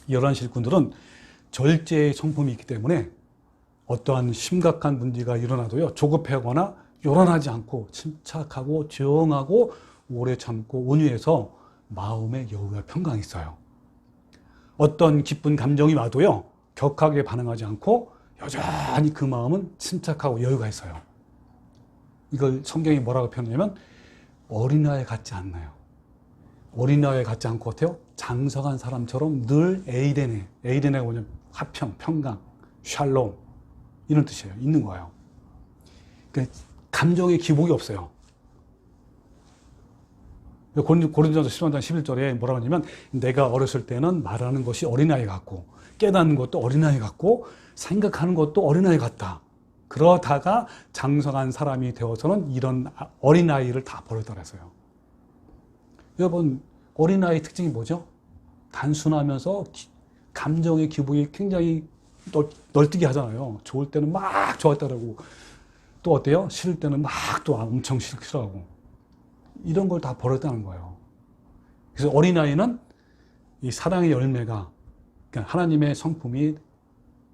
11시 일꾼들은 절제의 성품이 있기 때문에 어떠한 심각한 문제가 일어나도요 조급해하거나 요란하지 않고 침착하고 조용하고 오래 참고 온유해서 마음의 여유와 평강이 있어요. 어떤 기쁜 감정이 와도요 격하게 반응하지 않고 여전히 그 마음은 침착하고 여유가 있어요. 이걸 성경이 뭐라고 표현하냐면 어린아이 같지 않나요? 어린아이 같지 않고 어때요? 장성한 사람처럼 늘 에이데네. 에이데네가 뭐냐면 화평, 평강, 샬롬 이런 뜻이에요. 있는 거예요. 그러니까 감정의 기복이 없어요. 고린도전서 13장 11절에 뭐라고 하냐면 내가 어렸을 때는 말하는 것이 어린아이 같고 깨닫는 것도 어린아이 같고 생각하는 것도 어린아이 같다. 그러다가 장성한 사람이 되어서는 이런 어린아이를 다 버렸다 그랬어요. 여러분 어린아이 특징이 뭐죠? 단순하면서 감정의 기복이 굉장히 널뛰기 하잖아요. 좋을 때는 막 좋았다 그러고 또 어때요? 싫을 때는 막 또 엄청 싫어하고 이런 걸 다 버렸다는 거예요. 그래서 어린아이는 이 사랑의 열매가 그러니까 하나님의 성품이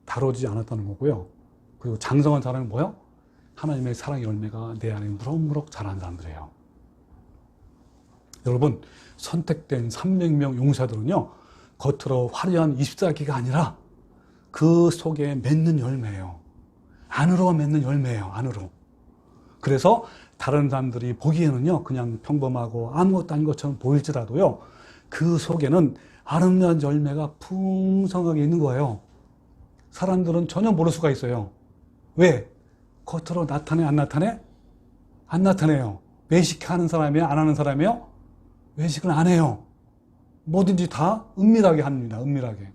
다뤄지지 않았다는 거고요. 그리고 장성한 사랑은 뭐예요? 하나님의 사랑의 열매가 내 안에 무럭무럭 자라는 사람들이에요. 여러분, 선택된 300명 용사들은요, 겉으로 화려한 24기가 아니라 그 속에 맺는 열매예요. 안으로 맺는 열매예요, 안으로. 그래서 다른 사람들이 보기에는요, 그냥 평범하고 아무것도 아닌 것처럼 보일지라도요, 그 속에는 아름다운 열매가 풍성하게 있는 거예요. 사람들은 전혀 모를 수가 있어요. 왜? 겉으로 나타내, 안 나타내? 안 나타내요. 외식하는 사람이에요? 안 하는 사람이에요? 외식은 안 해요. 뭐든지 다 은밀하게 합니다. 은밀하게.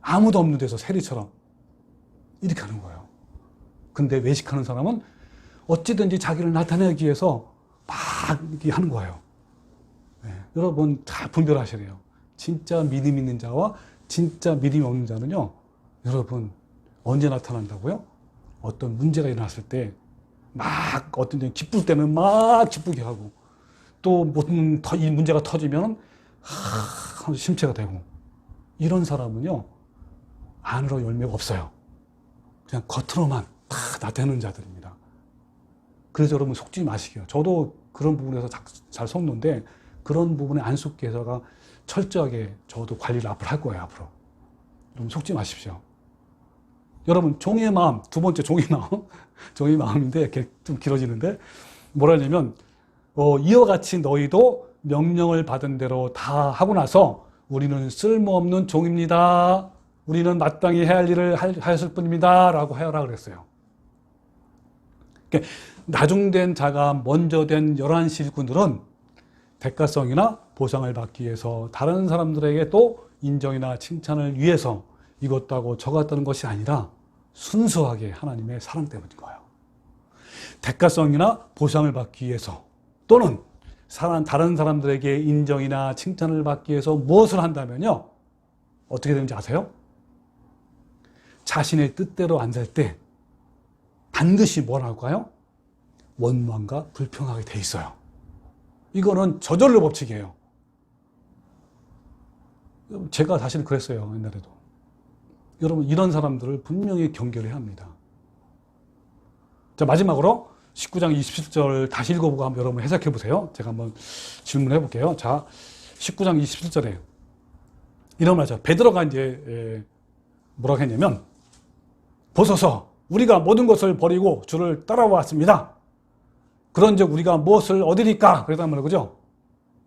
아무도 없는 데서 세리처럼. 이렇게 하는 거예요. 근데 외식하는 사람은 어찌든지 자기를 나타내기 위해서 막 이렇게 하는 거예요. 네. 여러분 다 분별하셔야 돼요. 진짜 믿음 있는 자와 진짜 믿음이 없는 자는요. 여러분 언제 나타난다고요? 어떤 문제가 일어났을 때 막 어떤 데 기쁠 때는 막 기쁘게 하고 또 이 문제가 터지면 심체가 되고 이런 사람은요 안으로 열매가 없어요. 그냥 겉으로만 다 나타내는 자들입니다. 그래서 여러분 속지 마시게요. 저도 그런 부분에서 잘 속는데 그런 부분에 안 속게 해서가 철저하게 저도 관리를 앞으로 할 거예요. 앞으로. 여러분 속지 마십시오. 여러분 종의 마음, 두 번째 종의 마음, 종의 마음인데 이렇게 좀 길어지는데 뭐라 하냐면 이와 같이 너희도 명령을 받은 대로 다 하고 나서 우리는 쓸모없는 종입니다. 우리는 마땅히 해야 할 일을 하였을 뿐입니다. 라고 하여라 그랬어요. 그러니까 나중된 자가 먼저 된 11 일꾼들은 대가성이나 보상을 받기 위해서 다른 사람들에게 또 인정이나 칭찬을 위해서 이것도 하고 저것도 하는 것이 아니라 순수하게 하나님의 사랑 때문인 거예요. 대가성이나 보상을 받기 위해서 또는 다른 사람들에게 인정이나 칭찬을 받기 위해서 무엇을 한다면요. 어떻게 되는지 아세요? 자신의 뜻대로 안 살 때 반드시 뭘 할까요? 원망과 불평하게 돼 있어요. 이거는 저절로 법칙이에요. 제가 사실 그랬어요. 옛날에도. 여러분 이런 사람들을 분명히 경계를 해야 합니다. 자 마지막으로 19장 27절 다시 읽어보고 한번 여러분 해석해 보세요. 제가 한번 질문해 볼게요. 자 19장 27절에 이런 말이죠. 베드로가 이제 뭐라고 했냐면 보소서 우리가 모든 것을 버리고 주를 따라왔습니다. 그런즉 우리가 무엇을 얻으리까? 그랬단 말이에요. 그죠?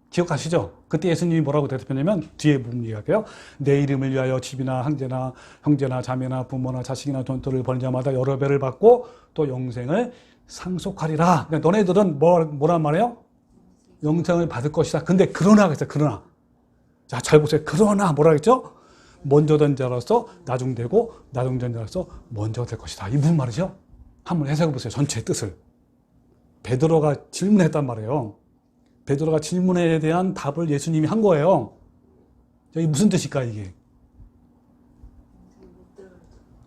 기억하시죠? 그때 예수님이 뭐라고 대답했냐면 뒤에 부분 얘기할게요. 내 이름을 위하여 집이나 형제나 자매나 부모나 자식이나 돈토를 버린 자마다 여러 배를 받고 또 영생을 상속하리라. 그러니까 너네들은 뭐란 말이에요? 영생을 받을 것이다. 근데 그러나 그랬어요. 그러나. 자, 잘 보세요. 그러나 뭐라 그랬죠? 먼저 된 자로서 나중되고 나중된 자로서 먼저 될 것이다. 이 무슨 말이죠? 한번 해석해 보세요. 전체의 뜻을. 베드로가 질문했단 말이에요. 베드로가 질문에 대한 답을 예수님이 한 거예요. 이게 무슨 뜻일까 이게?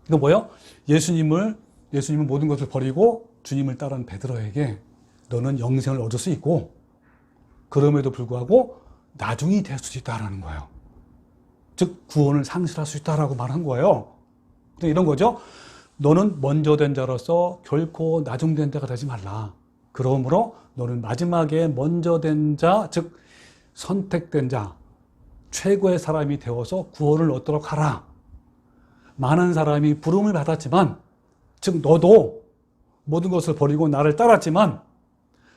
이거 뭐예요? 예수님은 모든 것을 버리고 주님을 따른 베드로에게 너는 영생을 얻을 수 있고 그럼에도 불구하고 나중이 될 수 있다라는 거예요. 즉 구원을 상실할 수 있다라고 말한 거예요. 이런 거죠. 너는 먼저 된 자로서 결코 나중된 자가 되지 말라. 그러므로 너는 마지막에 먼저 된 자, 즉 선택된 자, 최고의 사람이 되어서 구원을 얻도록 하라. 많은 사람이 부름을 받았지만, 즉 너도 모든 것을 버리고 나를 따랐지만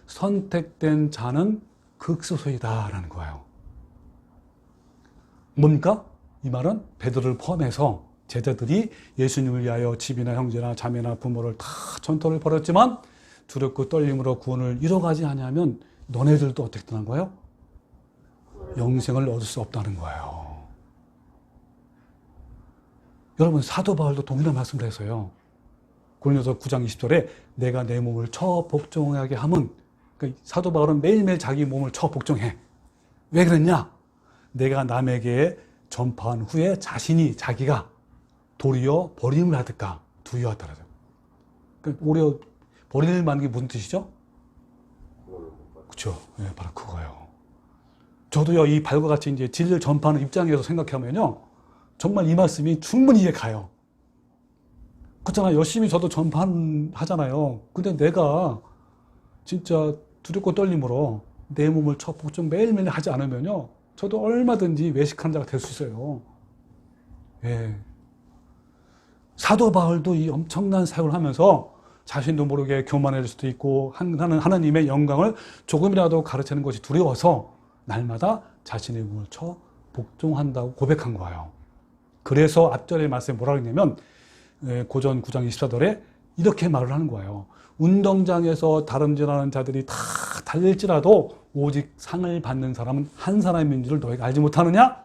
선택된 자는 극소수이다라는 거예요. 뭡니까? 이 말은 베드로를 포함해서 제자들이 예수님을 위하여 집이나 형제나 자매나 부모를 다 전토를 벌였지만 두렵고 떨림으로 구원을 이뤄가지 않으면 너네들도 어떻게 되는 거예요? 영생을 얻을 수 없다는 거예요. 여러분 사도 바울도 동일한 말씀을 했어요. 고린도서 9장 20절에 내가 내 몸을 처 복종하게 함은 그러니까 사도 바울은 매일매일 자기 몸을 처 복종해. 왜 그랬냐? 내가 남에게 전파한 후에 자기가 도리어 버림을 하든가 두려워하더라고요. 그러니까 오히려 버림을 받는 게 무슨 뜻이죠? 그렇죠. 예, 바로 그거예요. 저도요, 이 발과 같이 이제 진리를 전파하는 입장에서 생각하면요, 정말 이 말씀이 충분히 이해 가요. 그렇잖아요. 열심히 저도 전파하잖아요. 근데 내가 진짜 두렵고 떨림으로 내 몸을 좀 매일매일 하지 않으면요, 저도 얼마든지 외식하는 자가 될 수 있어요. 예. 사도 바울도 이 엄청난 사역을 하면서 자신도 모르게 교만해질 수도 있고 하나님의 영광을 조금이라도 가르치는 것이 두려워서 날마다 자신의 몸을 쳐 복종한다고 고백한 거예요. 그래서 앞절의 말씀에 뭐라 그러냐면 고전 9장 24절에 이렇게 말을 하는 거예요. 운동장에서 다름질하는 자들이 다 달릴지라도 오직 상을 받는 사람은 한 사람인 줄을 너희가 알지 못하느냐?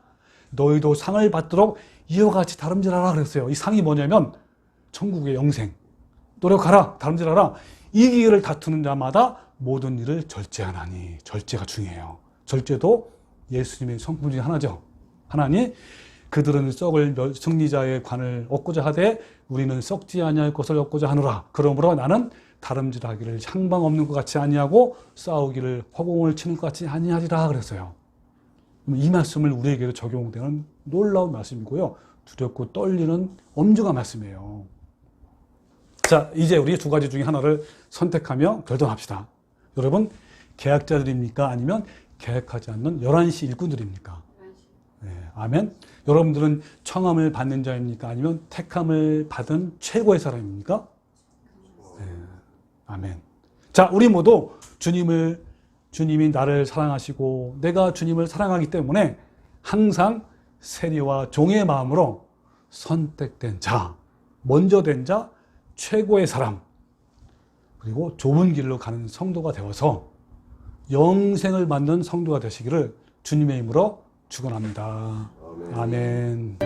너희도 상을 받도록 이와 같이 다름질하라 그랬어요. 이 상이 뭐냐면 천국의 영생. 노력하라, 다름질하라. 이 기회를 다투는 자마다 모든 일을 절제하나니. 절제가 중요해요. 절제도 예수님의 성품 중에 하나죠. 하나니 그들은 썩을 승리자의 관을 얻고자 하되 우리는 썩지 아니할 것을 얻고자 하노라. 그러므로 나는 다름질하기를 향방 없는 것 같이 아니하고 싸우기를 허공을 치는 것 같이 아니하리라 그랬어요. 이 말씀을 우리에게도 적용되는 놀라운 말씀이고요. 두렵고 떨리는 엄중한 말씀이에요. 자, 이제 우리 두 가지 중에 하나를 선택하며 결정합시다. 여러분, 계약자들입니까? 아니면 계약하지 않는 11시 일꾼들입니까? 네, 아멘. 여러분들은 청함을 받는 자입니까? 아니면 택함을 받은 최고의 사람입니까? 네, 아멘. 자, 우리 모두 주님이 나를 사랑하시고 내가 주님을 사랑하기 때문에 항상 세리와 종의 마음으로 선택된 자, 먼저 된 자, 최고의 사람, 그리고 좁은 길로 가는 성도가 되어서 영생을 받는 성도가 되시기를 주님의 이름으로 축원합니다. 아멘.